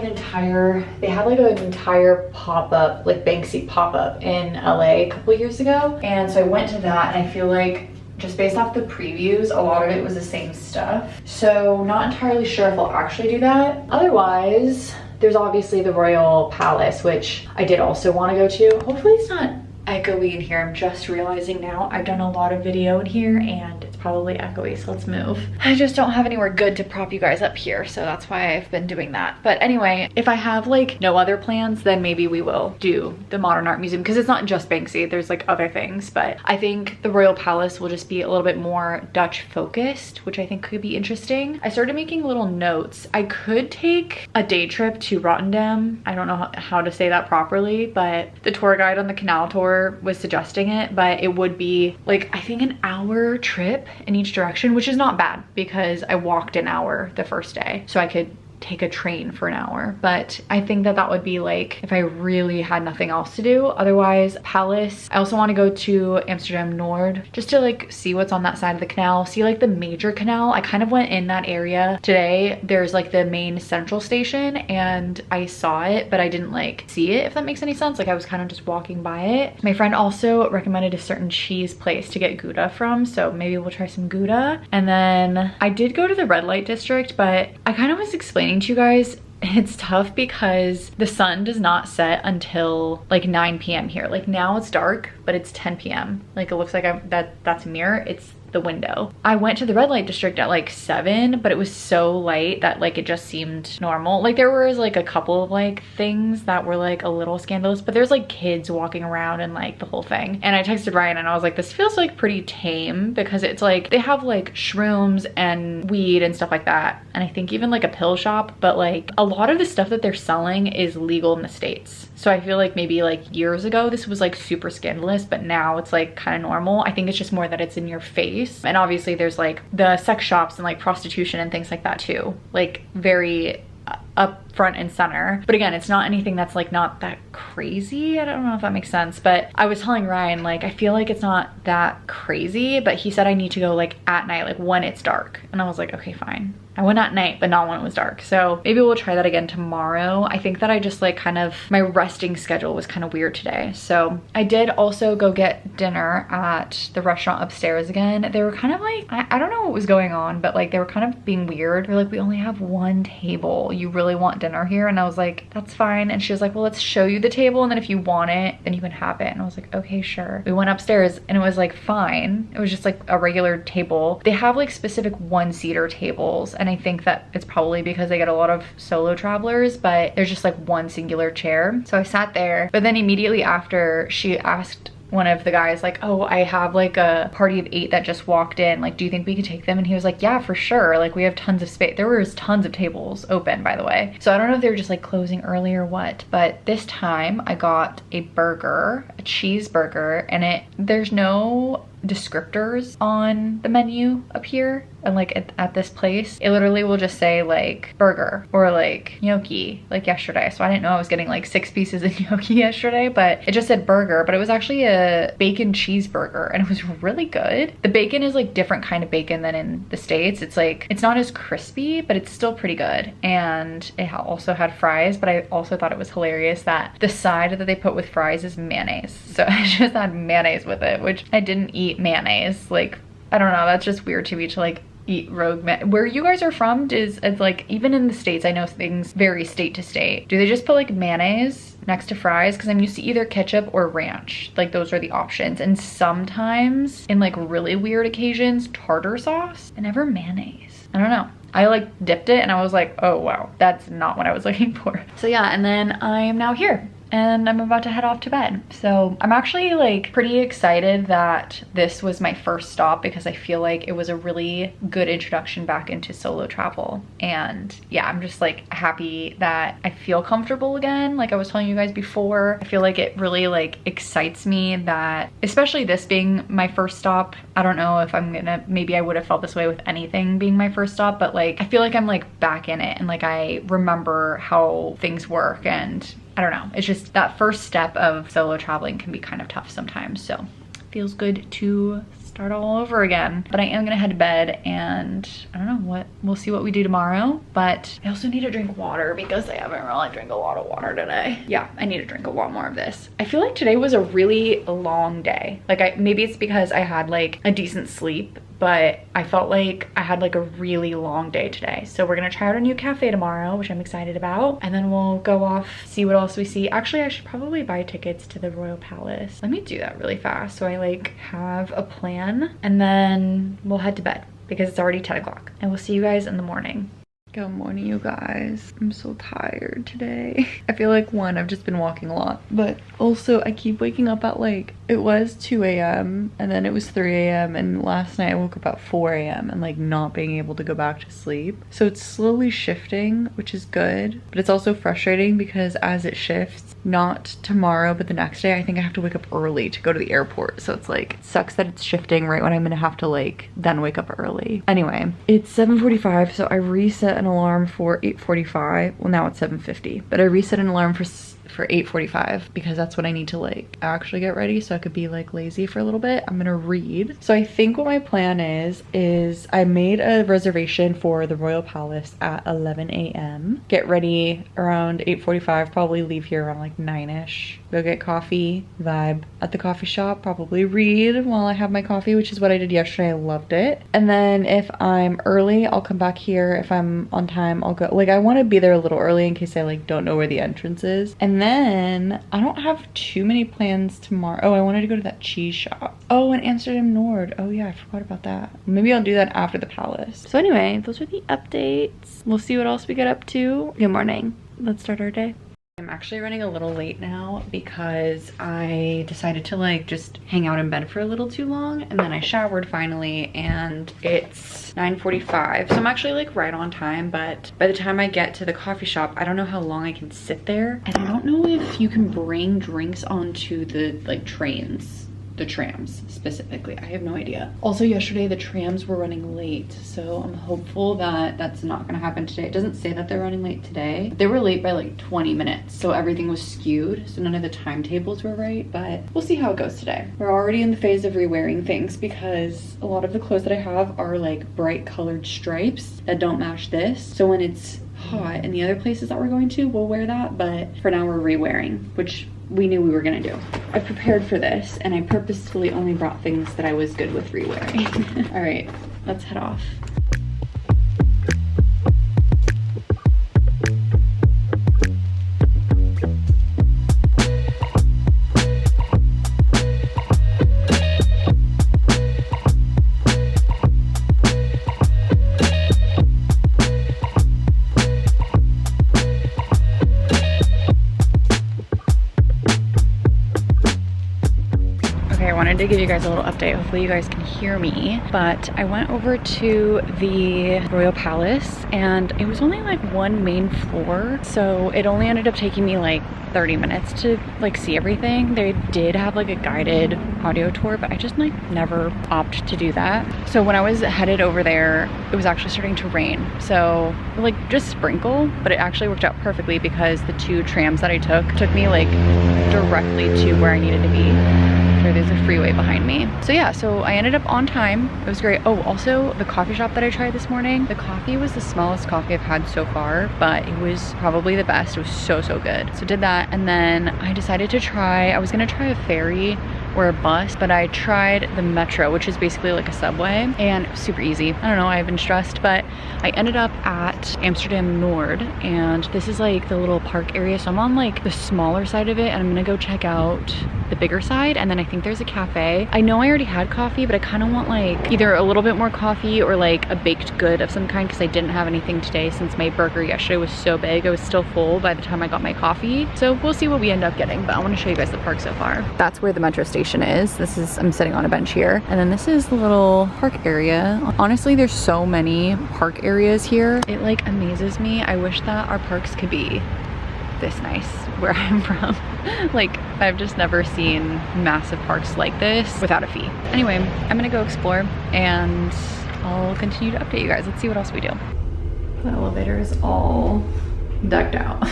they had like an entire pop-up, like Banksy pop-up in LA a couple years ago. And so I went to that, and I feel like just based off the previews, a lot of it was the same stuff. So not entirely sure if I'll actually do that. Otherwise, there's obviously the Royal Palace, which I did also want to go to. Hopefully it's not echoey in here. I'm just realizing now I've done a lot of video in here and it's probably echoey, so let's move. I just don't have anywhere good to prop you guys up here, so that's why I've been doing that. But anyway, if I have like no other plans, then maybe we will do the Modern Art Museum, because it's not just Banksy, there's like other things. But I think the Royal Palace will just be a little bit more Dutch focused, which I think could be interesting. I started making little notes. I could take a day trip to Rotterdam. I don't know how to say that properly, but the tour guide on the canal tour was suggesting it, but it would be like, I think an hour trip in each direction, which is not bad because I walked an hour the first day, so I could take a train for an hour. But I think that that would be like if I really had nothing else to do. Otherwise, Palace. I also want to go to Amsterdam Nord just to like see what's on that side of the canal, see like the major canal. I kind of went in that area today. There's like the main central station and I saw it, but I didn't like see it, if that makes any sense. Like I was kind of just walking by it. My friend also recommended a certain cheese place to get Gouda from, so maybe we'll try some Gouda. And then I did go to the red light district, but I kind of was explaining to you guys, it's tough because the sun does not set until like 9 p.m. here. Like now it's dark, but it's 10 p.m. Like it looks like that's a mirror. It's the window. I went to the red light district at like 7, but it was so light that like it just seemed normal. Like there was like a couple of like things that were like a little scandalous, but there's like kids walking around and like the whole thing. And I texted Ryan and I was like, this feels like pretty tame because it's like they have like shrooms and weed and stuff like that. And I think even like a pill shop, but like a lot of the stuff that they're selling is legal in the States. So I feel like maybe like years ago this was like super scandalous, but now it's like kind of normal. I think it's just more that it's in your face. And obviously there's like the sex shops and like prostitution and things like that too, like very up front and center. But again, it's not anything that's like not that crazy. I don't know if that makes sense, but I was telling Ryan like I feel like it's not that crazy, but he said I need to go like at night, like when it's dark. And I was like, okay, fine. I went at night, but not when it was dark. So maybe we'll try that again tomorrow. I think that I just like kind of, my resting schedule was kind of weird today. So I did also go get dinner at the restaurant upstairs again. They were kind of like, I don't know what was going on, but like they were kind of being weird. They're like, we only have one table. You really want dinner here? And I was like, that's fine. And she was like, well, let's show you the table. And then if you want it, then you can have it. And I was like, okay, sure. We went upstairs and it was like fine. It was just like a regular table. They have like specific one-seater tables. And I think that it's probably because they get a lot of solo travelers, but there's just like one singular chair. So I sat there, but then immediately after she asked one of the guys like, oh, I have like a party of 8 that just walked in, like do you think we could take them? And he was like, yeah, for sure, like we have tons of space. There was tons of tables open, by the way. So I don't know if they were just like closing early or what, but this time I got a burger, a cheeseburger, and there's no descriptors on the menu up here and like at this place. It literally will just say like burger or like gnocchi like yesterday. So I didn't know I was getting like 6 pieces of gnocchi yesterday, but it just said burger, but it was actually a bacon cheeseburger and it was really good. The bacon is like different kind of bacon than in the States. It's like, it's not as crispy, but it's still pretty good. And it also had fries, but I also thought it was hilarious that the side that they put with fries is mayonnaise. So I just had mayonnaise with it, which I didn't eat mayonnaise. Like, I don't know, that's just weird to me to like eat rogue where you guys are from. It's like, even in the States, I know things vary state to state. Do they just put like mayonnaise next to fries? Because I'm used to either ketchup or ranch. Like those are the options. And sometimes in like really weird occasions, tartar sauce, and never mayonnaise. I don't know. I like dipped it and I was like, oh wow, that's not what I was looking for. So yeah, and then I am now here and I'm about to head off to bed. So I'm actually like pretty excited that this was my first stop because I feel like it was a really good introduction back into solo travel. And yeah, I'm just like happy that I feel comfortable again. Like I was telling you guys before, I feel like it really like excites me that, especially this being my first stop. I don't know if I'm gonna, maybe I would have felt this way with anything being my first stop, but like I feel like I'm like back in it and like I remember how things work, and I don't know, it's just that first step of solo traveling can be kind of tough sometimes. So it feels good to start all over again. But I am gonna head to bed and I don't know what, we'll see what we do tomorrow. But I also need to drink water because I haven't really drank a lot of water today. Yeah, I need to drink a lot more of this. I feel like today was a really long day. Like maybe it's because I had like a decent sleep, but I felt like I had like a really long day today. So we're gonna try out a new cafe tomorrow, which I'm excited about. And then we'll go off, see what else we see. Actually, I should probably buy tickets to the Royal Palace. Let me do that really fast so I like have a plan, and then we'll head to bed because it's already 10 o'clock. And we'll see you guys in the morning. Good morning, you guys. I'm so tired today. I feel like, one, I've just been walking a lot, but also I keep waking up at like, it was 2 a.m. and then it was 3 a.m. and last night I woke up at 4 a.m. and like not being able to go back to sleep. So it's slowly shifting, which is good, but it's also frustrating because as it shifts, not tomorrow, but the next day, I think I have to wake up early to go to the airport. So it's like, it sucks that it's shifting right when I'm gonna have to like then wake up early. Anyway, it's 7:45, so I reset an alarm for 8:45. Well, now it's 7:50, but I reset an alarm for 8:45 because that's when I need to like actually get ready so I could be like lazy for a little bit. I'm gonna read. So I think what my plan is I made a reservation for the Royal Palace at 11 a.m. Get ready around 8:45, probably leave here around like 9ish. Go get coffee, vibe at the coffee shop, probably read while I have my coffee, which is what I did yesterday. I loved it. And then if I'm early, I'll come back here. If I'm on time, I'll go. Like I want to be there a little early in case I like don't know where the entrance is. And then I don't have too many plans tomorrow. Oh, I wanted to go to that cheese shop. Oh, and Amsterdam and I LOVED. Oh yeah, I forgot about that. Maybe I'll do that after the palace. So anyway, those are the updates. We'll see what else we get up to. Good morning. Let's start our day. I'm actually running a little late now because I decided to like just hang out in bed for a little too long, and then I showered finally and it's 9:45. So I'm actually like right on time, but by the time I get to the coffee shop, I don't know how long I can sit there. And I don't know if you can bring drinks onto the like trains. The trams specifically, I have no idea. Also yesterday the trams were running late, so I'm hopeful that that's not gonna happen today. It doesn't say that they're running late today. They were late by like 20 minutes, so everything was skewed, so none of the timetables were right, but we'll see how it goes today. We're already in the phase of re-wearing things because a lot of the clothes that I have are like bright colored stripes that don't match this, so when it's hot in the other places that we're going to, we'll wear that, but for now we're re-wearing, which we knew we were gonna do. I prepared for this and I purposefully only brought things that I was good with re-wearing. All right, let's head off. To give you guys a little update. Hopefully you guys can hear me, but I went over to the Royal Palace and it was only like one main floor, so it only ended up taking me like 30 minutes to like see everything. They did have like a guided audio tour, but I just like never opt to do that. So when I was headed over there, it was actually starting to rain, so like just sprinkle, but it actually worked out perfectly because the two trams that I took me like directly to where I needed to be. There's a freeway behind me. So yeah, so I ended up on time. It was great. Oh, also the coffee shop that I tried this morning, the coffee was the smallest coffee I've had so far, but it was probably the best. It was so good. So did that, and then I decided to I was gonna try a ferry or a bus, but I tried the metro, which is basically like a subway, and it was super easy. I don't know, I've been stressed, but I ended up at Amsterdam and I LOVED, and this is like the little park area, so I'm on like the smaller side of it, and I'm gonna go check out the bigger side, and then I think there's a cafe. I know I already had coffee, but I kind of want like either a little bit more coffee or like a baked good of some kind, because I didn't have anything today since my burger yesterday was so big. I was still full by the time I got my coffee, so we'll see what we end up getting, but I want to show you guys the park so far. That's where the metro station is. I'm sitting on a bench here, and then this is the little park area. Honestly, there's so many park areas here. It like amazes me. I wish that our parks could be this nice where I'm from. Like, I've just never seen massive parks like this without a fee. Anyway, I'm gonna go explore and I'll continue to update you guys. Let's see what else we do. The elevator is all decked out.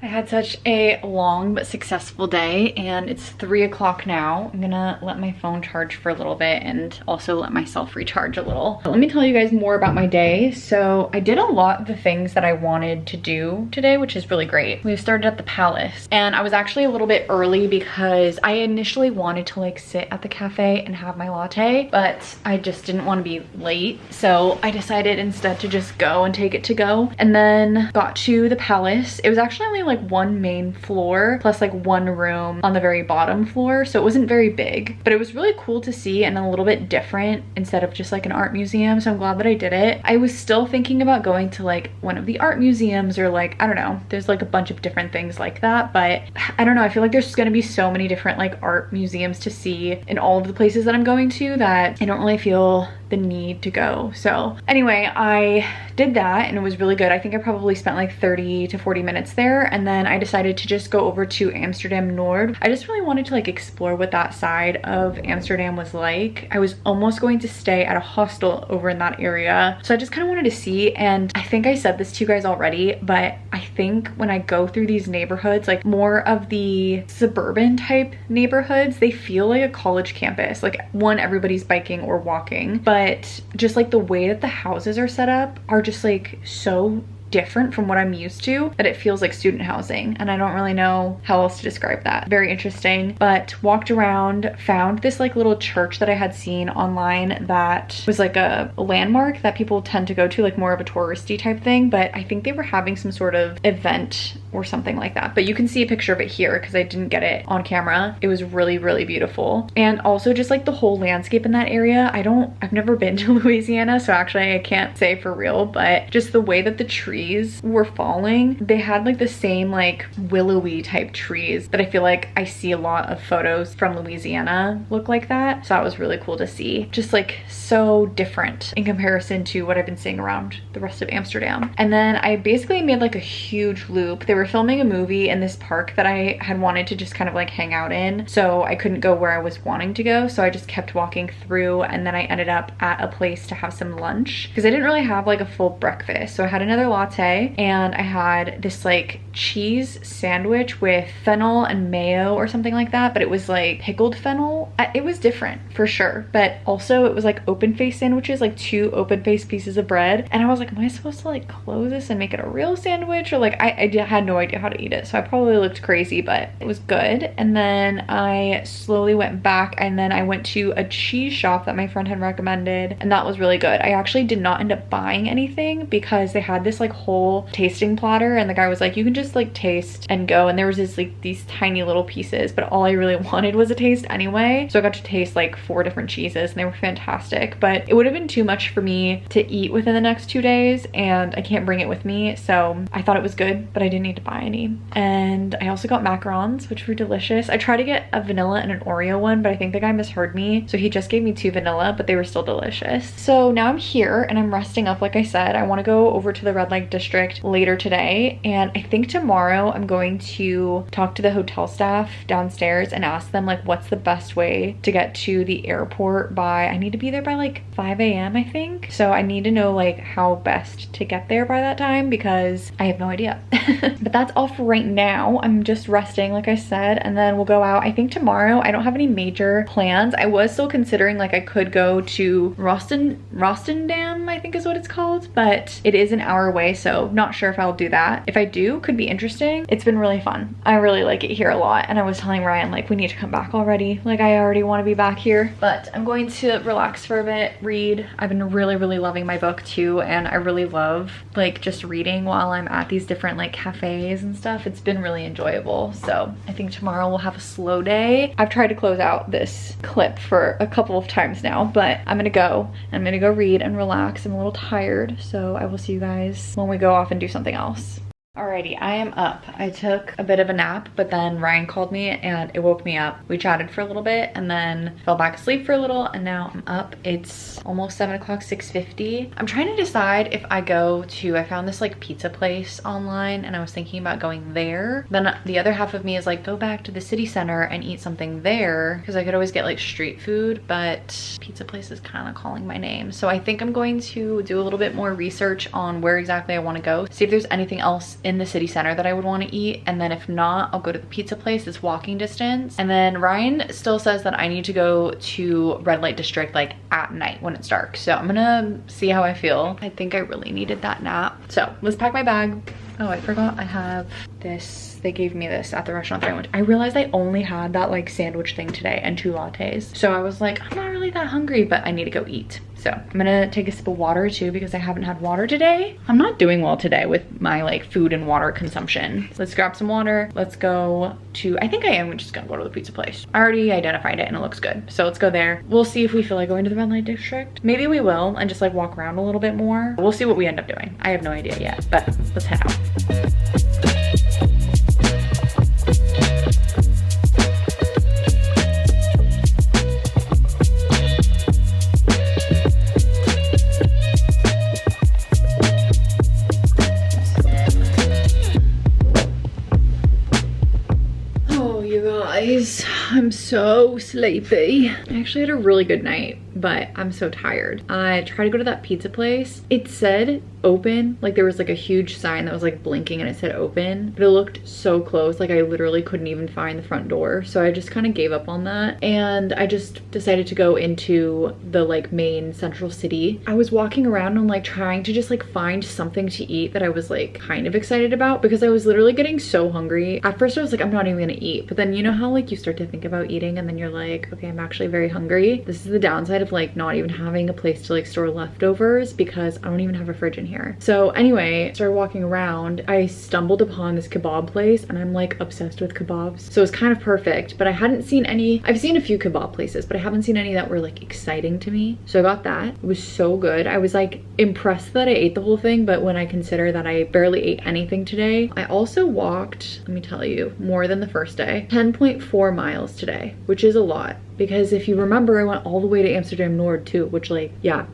I had such a long but successful day, and it's 3 o'clock now. I'm gonna let my phone charge for a little bit and also let myself recharge a little. Let me tell you guys more about my day. So I did a lot of the things that I wanted to do today, which is really great. We started at the palace, and I was actually a little bit early because I initially wanted to like sit at the cafe and have my latte, but I just didn't want to be late. So I decided instead to just go and take it to go, and then got to the palace. It was actually only like one main floor plus like one room on the very bottom floor, so it wasn't very big, but it was really cool to see and a little bit different instead of just like an art museum, so I'm glad that I did it. I was still thinking about going to like one of the art museums, or like, I don't know, there's like a bunch of different things like that, but I don't know, I feel like there's gonna be so many different like art museums to see in all of the places that I'm going to that I don't really feel the need to go. So anyway, I did that and it was really good. I think I probably spent like 30 to 40 minutes there, and then I decided to just go over to Amsterdam Noord. I just really wanted to like explore what that side of Amsterdam was like. I was almost going to stay at a hostel over in that area, so I just kind of wanted to see. And I think I said this to you guys already, but I think when I go through these neighborhoods, like more of the suburban type neighborhoods, they feel like a college campus. Like one, everybody's biking or walking, but just like the way that the houses are set up are just like so different from what I'm used to that it feels like student housing, and I don't really know how else to describe that. Very interesting. But walked around, found this like little church that I had seen online that was like a landmark that people tend to go to, like more of a touristy type thing, but I think they were having some sort of event or something like that. But you can see a picture of it here because I didn't get it on camera. It was really, really beautiful. And also just like the whole landscape in that area. I've never been to Louisiana, so actually I can't say for real, but just the way that the trees were falling, they had like the same like willowy type trees that I feel like I see a lot of photos from Louisiana look like that. So that was really cool to see. Just like so different in comparison to what I've been seeing around the rest of Amsterdam. And then I basically made like a huge loop. They were filming a movie in this park that I had wanted to just kind of like hang out in, so I couldn't go where I was wanting to go, so I just kept walking through, and then I ended up at a place to have some lunch because I didn't really have like a full breakfast. So I had another latte and I had this like cheese sandwich with fennel and mayo or something like that, but it was like pickled fennel. It was different for sure, but also it was like open face sandwiches, like 2 open face pieces of bread, and I was like, am I supposed to like close this and make it a real sandwich, or like I had no idea how to eat it, so I probably looked crazy, but it was good. And then I slowly went back, and then I went to a cheese shop that my friend had recommended, and that was really good. I actually did not end up buying anything because they had this like whole tasting platter, and the guy was like, you can just like taste and go, and there was this like these tiny little pieces, but all I really wanted was a taste anyway, so I got to taste like 4 different cheeses and they were fantastic. But it would have been too much for me to eat within the next 2 days, and I can't bring it with me, so I thought it was good, but I didn't need to buy any. And I also got macarons, which were delicious. I tried to get a vanilla and an Oreo one, but I think the guy misheard me, so he just gave me 2 vanilla, but they were still delicious. So now I'm here and I'm resting up. Like I said, I want to go over to the red light district later today, and I think tomorrow I'm going to talk to the hotel staff downstairs and ask them like what's the best way to get to the airport by, I need to be there by like 5 a.m. I think, so I need to know like how best to get there by that time because I have no idea. But that's all for right now. I'm just resting like I said, and then we'll go out. I think tomorrow I don't have any major plans. I was still considering like I could go to Rostendam, I think is what it's called, but it is an hour away, so not sure if I'll do that. If I do, could be interesting. It's been really fun. I really like it here a lot, and I was telling Ryan like we need to come back already. Like I already want to be back here, but I'm going to relax for a bit, read. I've been really loving my book too, and I really love like just reading while I'm at these different like cafes and stuff. It's been really enjoyable. So I think tomorrow we'll have a slow day. I've tried to close out this clip for a couple of times now, but I'm gonna go read and relax. I'm a little tired, so I will see you guys when we go off and do something else. Alrighty, I am up. I took a bit of a nap, but then Ryan called me and it woke me up. We chatted for a little bit and then fell back asleep for a little, and now I'm up. It's almost 7 o'clock, 6:50. I'm trying to decide if I go to, I found this like pizza place online and I was thinking about going there. Then the other half of me is like, go back to the city center and eat something there, because I could always get like street food, but pizza place is kind of calling my name. So I think I'm going to do a little bit more research on where exactly I want to go, see if there's anything else in the city center that I would want to eat, and then if not, I'll go to the pizza place. It's walking distance. And then Ryan still says that I need to go to red light district like at night when it's dark, so I'm gonna see how I feel. I think I really needed that nap, so let's pack my bag. Oh, I forgot I have this. They gave me this at the restaurant that I went to. I realized I only had that like sandwich thing today and 2 lattes. So I was like, I'm not really that hungry, but I need to go eat. So I'm gonna take a sip of water too because I haven't had water today. I'm not doing well today with my like food and water consumption. Let's grab some water. Let's go to, I think I am just gonna go to the pizza place. I already identified it and it looks good. So let's go there. We'll see if we feel like going to the red light district. Maybe we will and just like walk around a little bit more. We'll see what we end up doing. I have no idea yet, but let's head out. guys, I'm so sleepy. I actually had a really good night, but I'm so tired. I tried to go to that pizza place. It said open, like there was like a huge sign that was like blinking and it said open, but it looked so close, like I literally couldn't even find the front door. So I just kind of gave up on that, and I just decided to go into the like main central city. I was walking around and like trying to just like find something to eat that I was like kind of excited about, because I was literally getting so hungry. At first I was like, I'm not even gonna eat, but then you know how like you start to think about eating and then you're like, okay, I'm actually very hungry. This is the downside of like not even having a place to like store leftovers, because I don't even have a fridge in here. So anyway, started walking around. I stumbled upon this kebab place, and I'm like obsessed with kebabs, so it's kind of perfect. But I hadn't seen any. I've seen a few kebab places, but I haven't seen any that were like exciting to me. So I got that. It was so good. I was like impressed that I ate the whole thing, but when I consider that I barely ate anything today. I also walked, let me tell you, more than the first day. 10.4 miles today, which is a lot, because if you remember, I went all the way to Amsterdam and I LOVED too, which like, yeah,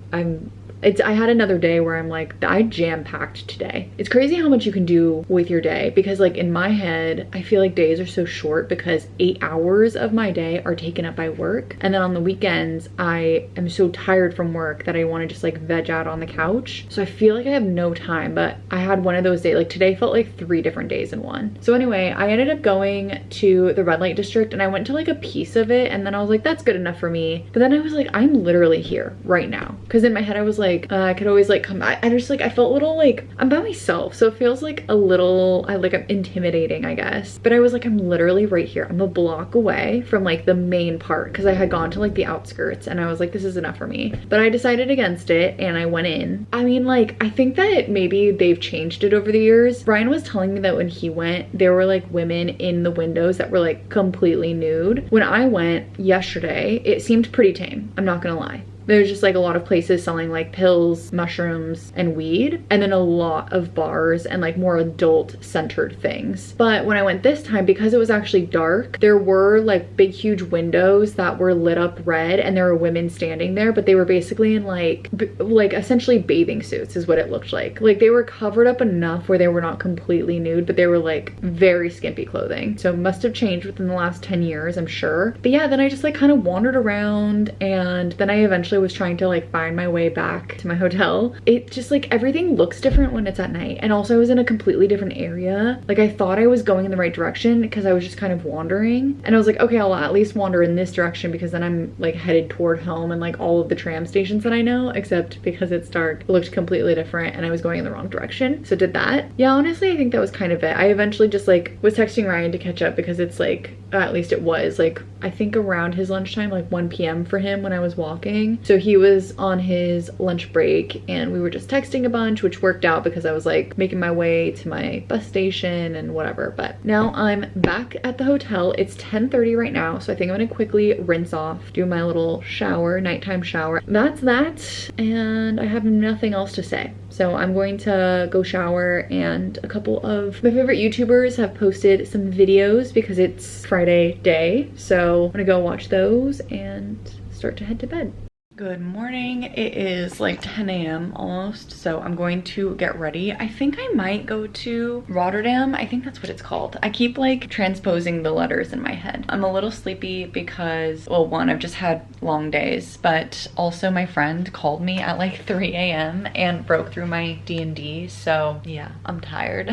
I had another day where I'm like, I jam-packed today. It's crazy how much you can do with your day, because like in my head, I feel like days are so short because 8 hours of my day are taken up by work. And then on the weekends, I am so tired from work that I want to just like veg out on the couch. So I feel like I have no time, but I had one of those days, like today felt like 3 different days in one. So anyway, I ended up going to the red light district, and I went to like a piece of it, and then I was like, that's good enough for me. But then I was like, I'm literally here right now. Because in my head, I was like, I could always like come back. I just like, I felt a little like I'm by myself, so it feels like a little I'm intimidating, I guess. But I was like, I'm literally right here. I'm a block away from like the main part, because I had gone to like the outskirts, and I was like, this is enough for me. But I decided against it, and I went in. I mean, like, I think that maybe they've changed it over the years. Brian was telling me that when he went, there were like women in the windows that were like completely nude. When I went yesterday, it seemed pretty tame, I'm not gonna lie. There's just like a lot of places selling like pills, mushrooms, and weed, and then a lot of bars and like more adult centered things. But when I went this time, because it was actually dark, there were like big huge windows that were lit up red, and there were women standing there, but they were basically in like essentially bathing suits is what it looked like. Like they were covered up enough where they were not completely nude, but they were like very skimpy clothing. So it must have changed within the last 10 years, I'm sure. But yeah, then I just like kind of wandered around, and then I eventually was trying to like find my way back to my hotel. It just like everything looks different when it's at night, and also I was in a completely different area. Like I thought I was going in the right direction because I was just kind of wandering, and I was like, okay, I'll at least wander in this direction because then I'm like headed toward home and like all of the tram stations that I know, except because it's dark, it looked completely different and I was going in the wrong direction. So did that. Yeah, honestly, I think that was kind of it. I eventually just like was texting Ryan to catch up, because it's like, at least it was like, I think around his lunchtime, like 1 p.m. for him when I was walking. So he was on his lunch break, and we were just texting a bunch, which worked out because I was like making my way to my bus station and whatever. But now I'm back at the hotel. It's 10:30 right now, so I think I'm gonna quickly rinse off, do my little shower, nighttime shower. That's that, and I have nothing else to say. So I'm going to go shower, and a couple of my favorite YouTubers have posted some videos because it's Friday day. So I'm gonna go watch those and start to head to bed. Good morning. It is like 10 a.m. almost, so I'm going to get ready. I think I might go to Rotterdam. I think that's what it's called. I keep like transposing the letters in my head. I'm a little sleepy because, well, one, I've just had long days, but also my friend called me at like 3 a.m. and broke through my D&D, so yeah, I'm tired.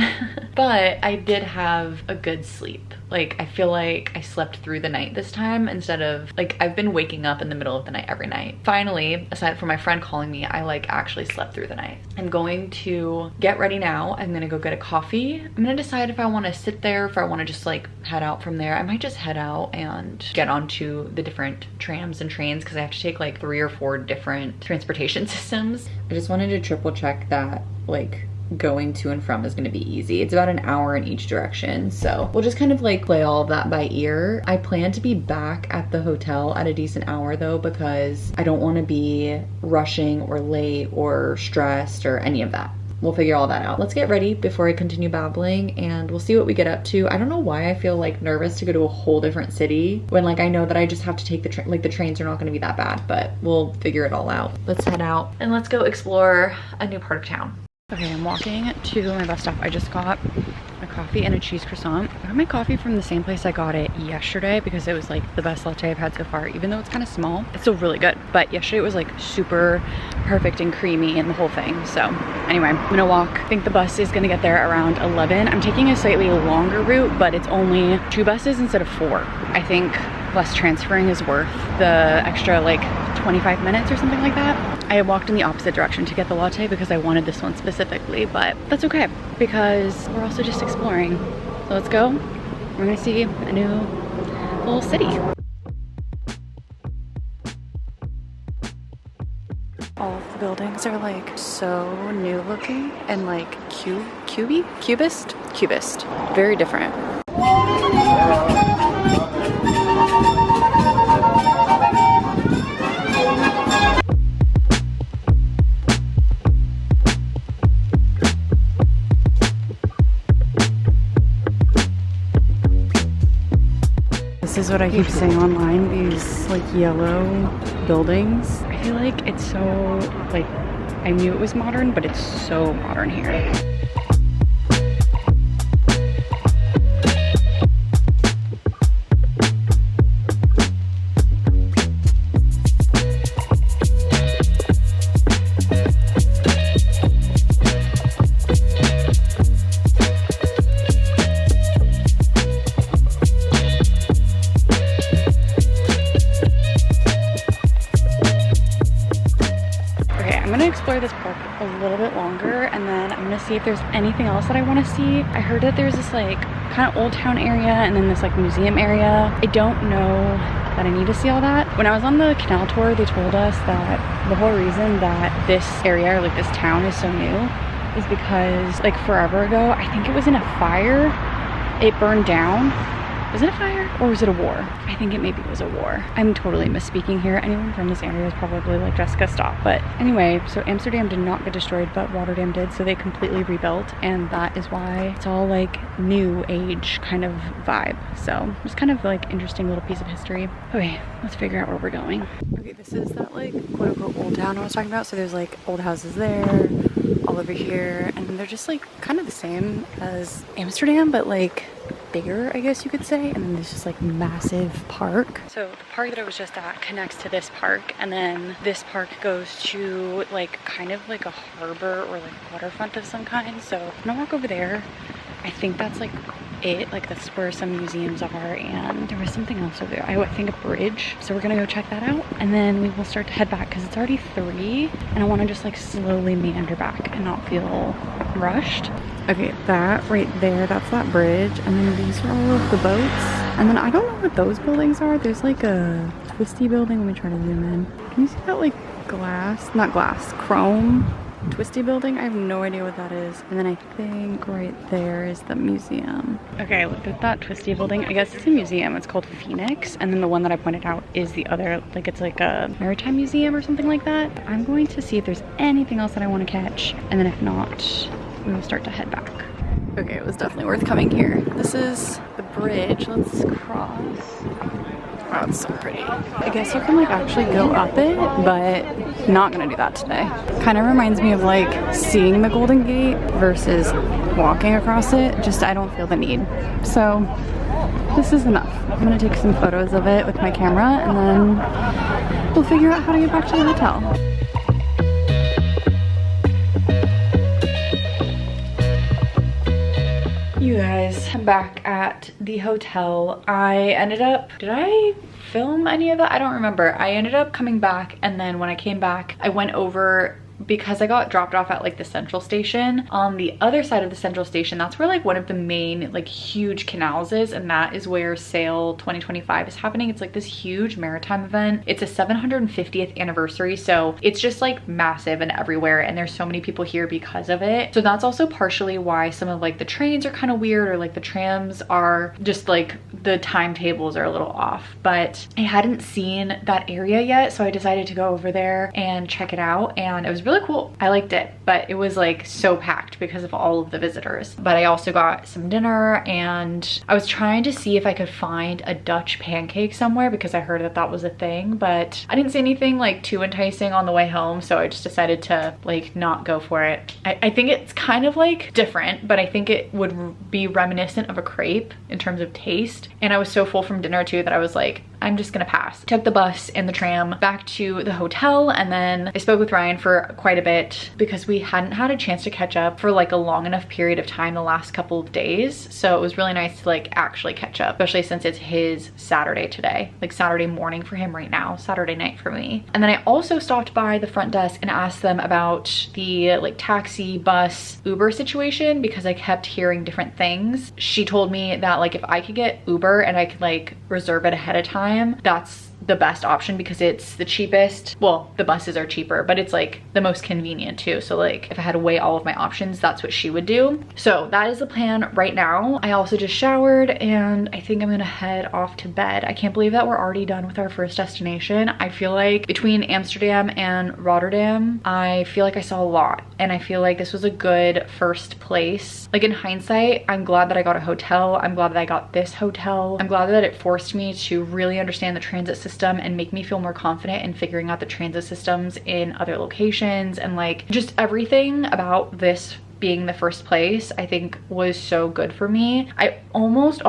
But I did have a good sleep. Like, I feel like I slept through the night this time instead of, like, I've been waking up in the middle of the night every night. Finally, aside from my friend calling me, I like actually slept through the night. I'm going to get ready now. I'm gonna go get a coffee. I'm gonna decide if I wanna sit there, if I wanna just like head out from there. I might just head out and get onto the different trams and trains, because I have to take like 3 or 4 different transportation systems. I just wanted to triple check that like going to and from is going to be easy. It's about an hour in each direction, so we'll just kind of like play all of that by ear. I plan to be back at the hotel at a decent hour though, because I don't want to be rushing or late or stressed or any of that. We'll figure all that out. Let's get ready before I continue babbling, and we'll see what we get up to. I don't know why I feel like nervous to go to a whole different city when like I know that I just have to take the train. Like the trains are not going to be that bad, but we'll figure it all out. Let's head out and let's go explore a new part of town. Okay, I'm walking to my bus stop. I just got a coffee and a cheese croissant. I got my coffee from the same place I got it yesterday because it was like the best latte I've had so far. Even though it's kind of small, it's still really good. But yesterday it was like super perfect and creamy and the whole thing. So anyway, I'm gonna walk. I think the bus is gonna get there around 11. I'm taking a slightly longer route, but it's only 2 buses instead of 4. I think bus transferring is worth the extra like 25 minutes or something like that. I walked in the opposite direction to get the latte because I wanted this one specifically, but that's okay because we're also just exploring. So let's go. We're gonna see a new little city. All of the buildings are like so new looking and like cubist, very different. This is what I keep seeing online, these like yellow buildings. I feel like it's so, like, I knew it was modern, but it's so modern here. Explore this park a little bit longer and then I'm gonna see if there's anything else that I want to see. I heard that there's this like kind of old town area and then this like museum area. I don't know that I need to see all that. When I was on the canal tour, they told us that the whole reason that this area or like this town is so new is because like forever ago, I think it was in a fire, it burned down. Was it a fire or was it a war? I think it maybe was a war. I'm totally misspeaking here. Anyone from this area is probably like, Jessica, stop. But anyway, so Amsterdam did not get destroyed, but Rotterdam did. So they completely rebuilt. And that is why it's all like new age kind of vibe. So it's kind of like interesting little piece of history. Okay, let's figure out where we're going. Okay, this is that like quote unquote old town I was talking about. So there's like old houses there, all over here. And they're just like kind of the same as Amsterdam, but like bigger, I guess you could say. And then there's just like massive park. So the park that I was just at connects to this park, and then this park goes to like kind of like a harbor or like waterfront of some kind. So I'm gonna walk over there. I think that's like it, like that's where some museums are, and there was something else over there. I think a bridge. So we're gonna go check that out, and then we will start to head back because it's already 3 and I want to just like slowly meander back and not feel rushed. Okay, that right there, that's that bridge, and then these are all of the boats, and then I don't know what those buildings are. There's like a twisty building. Let me try to zoom in. Can you see that like glass, not glass, chrome twisty building? I have no idea what that is. And then I think right there is the museum. Okay, I looked at that twisty building. I guess it's a museum. It's called Phoenix. And then the one that I pointed out is the other, like it's like a maritime museum or something like that. I'm going to see if there's anything else that I want to catch. And then if not, we will start to head back. Okay, it was definitely worth coming here. This is the bridge. Let's cross. Wow, it's so pretty. I guess you can like actually go up it, but not gonna do that today. Kind of reminds me of like seeing the Golden Gate versus walking across it. Just I don't feel the need. So this is enough. I'm gonna take some photos of it with my camera and then we'll figure out how to get back to the hotel. You guys, I'm back at the hotel. I ended up, did I film any of that? I don't remember. I ended up coming back, and then when I came back, I went over because I got dropped off at like the central station. On the other side of the central station, that's where like one of the main like huge canals is, and that is where Sail 2025 is happening. It's like this huge maritime event. It's a 750th anniversary, so it's just like massive and everywhere, and there's so many people here because of it. So that's also partially why some of like the trains are kind of weird, or like the trams are just like the timetables are a little off. But I hadn't seen that area yet, so I decided to go over there and check it out, and it was really really cool. I liked it, but it was like so packed because of all of the visitors. But I also got some dinner, and I was trying to see if I could find a Dutch pancake somewhere because I heard that that was a thing, but I didn't see anything like too enticing on the way home, so I just decided to like not go for it. I think it's kind of like different, but I think it would be reminiscent of a crepe in terms of taste. And I was so full from dinner too that I was like, I'm just gonna pass. Took the bus and the tram back to the hotel, and then I spoke with Ryan for quite a bit because we hadn't had a chance to catch up for like a long enough period of time the last couple of days. So it was really nice to like actually catch up, especially since it's his Saturday today, like Saturday morning for him right now, Saturday night for me. And then I also stopped by the front desk and asked them about the like taxi, bus, Uber situation because I kept hearing different things. She told me that like if I could get Uber and I could like reserve it ahead of time, that's the best option because it's the cheapest. Well, the buses are cheaper, but it's like the most convenient too. So like if I had to weigh all of my options, that's what she would do. So that is the plan right now. I also just showered and I think I'm gonna head off to bed. I can't believe that we're already done with our first destination. I feel like between Amsterdam and Rotterdam, I feel like I saw a lot, and I feel like this was a good first place. Like in hindsight, I'm glad that I got a hotel. I'm glad that I got this hotel. I'm glad that it forced me to really understand the transit system and make me feel more confident in figuring out the transit systems in other locations, and like just everything about this being the first place I think was so good for me. I almost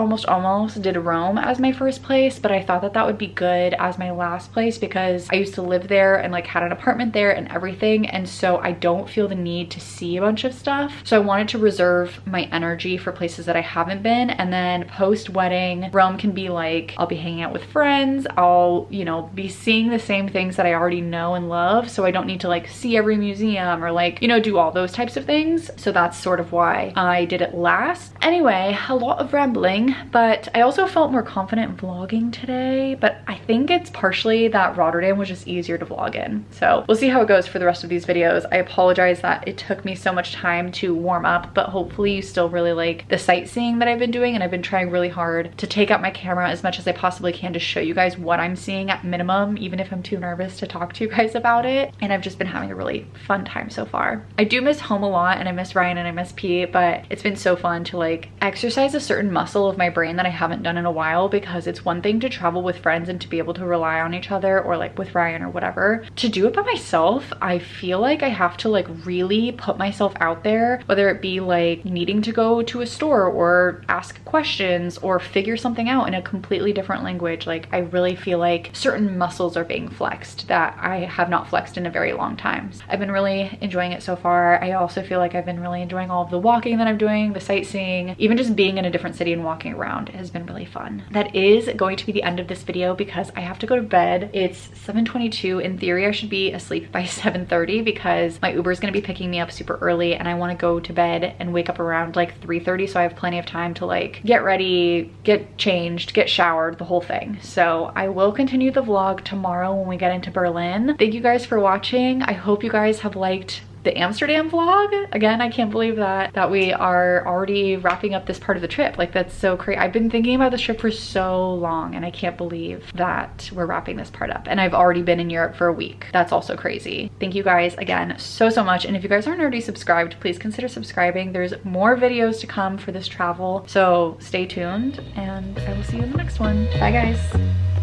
did Rome as my first place, but I thought that that would be good as my last place because I used to live there and like had an apartment there and everything, and so I don't feel the need to see a bunch of stuff. So I wanted to reserve my energy for places that I haven't been, and then post-wedding, Rome can be like, I'll be hanging out with friends, I'll, you know, be seeing the same things that I already know and love, so I don't need to like see every museum or like, you know, do all those types of things. So that's sort of why I did it last. Anyway, a lot of rambling, but I also felt more confident vlogging today, but I think it's partially that Rotterdam was just easier to vlog in. So we'll see how it goes for the rest of these videos. I apologize that it took me so much time to warm up, but hopefully you still really like the sightseeing that I've been doing, and I've been trying really hard to take out my camera as much as I possibly can to show you guys what I'm seeing at minimum, even if I'm too nervous to talk to you guys about it. And I've just been having a really fun time so far. I do miss home a lot, and I miss Ryan and I miss Pete, but it's been so fun to like exercise a certain muscle of my brain that I haven't done in a while, because it's one thing to travel with friends and to be able to rely on each other, or like with Ryan or whatever. To do it by myself, I feel like I have to like really put myself out there, whether it be like needing to go to a store or ask questions or figure something out in a completely different language. Like I really feel like certain muscles are being flexed that I have not flexed in a very long time. I've been really enjoying it so far. I also feel like I've been really enjoying all of the walking that I'm doing, the sightseeing, even just being in a different city and walking around has been really fun. That is going to be the end of this video because I have to go to bed. It's 7:22. In theory, I should be asleep by 7:30 because my Uber is going to be picking me up super early, and I want to go to bed and wake up around like 3:30, so I have plenty of time to like get ready, get changed, get showered, the whole thing. So I will continue the vlog tomorrow when we get into Berlin. Thank you guys for watching. I hope you guys have liked the Amsterdam vlog. Again, I can't believe that we are already wrapping up this part of the trip. Like that's so crazy. I've been thinking about this trip for so long, and I can't believe that we're wrapping this part up, and I've already been in Europe for a week. That's also crazy. Thank you guys again so much, and if you guys aren't already subscribed, please consider subscribing. There's more videos to come for this travel, so stay tuned, and I will see you in the next one. Bye guys.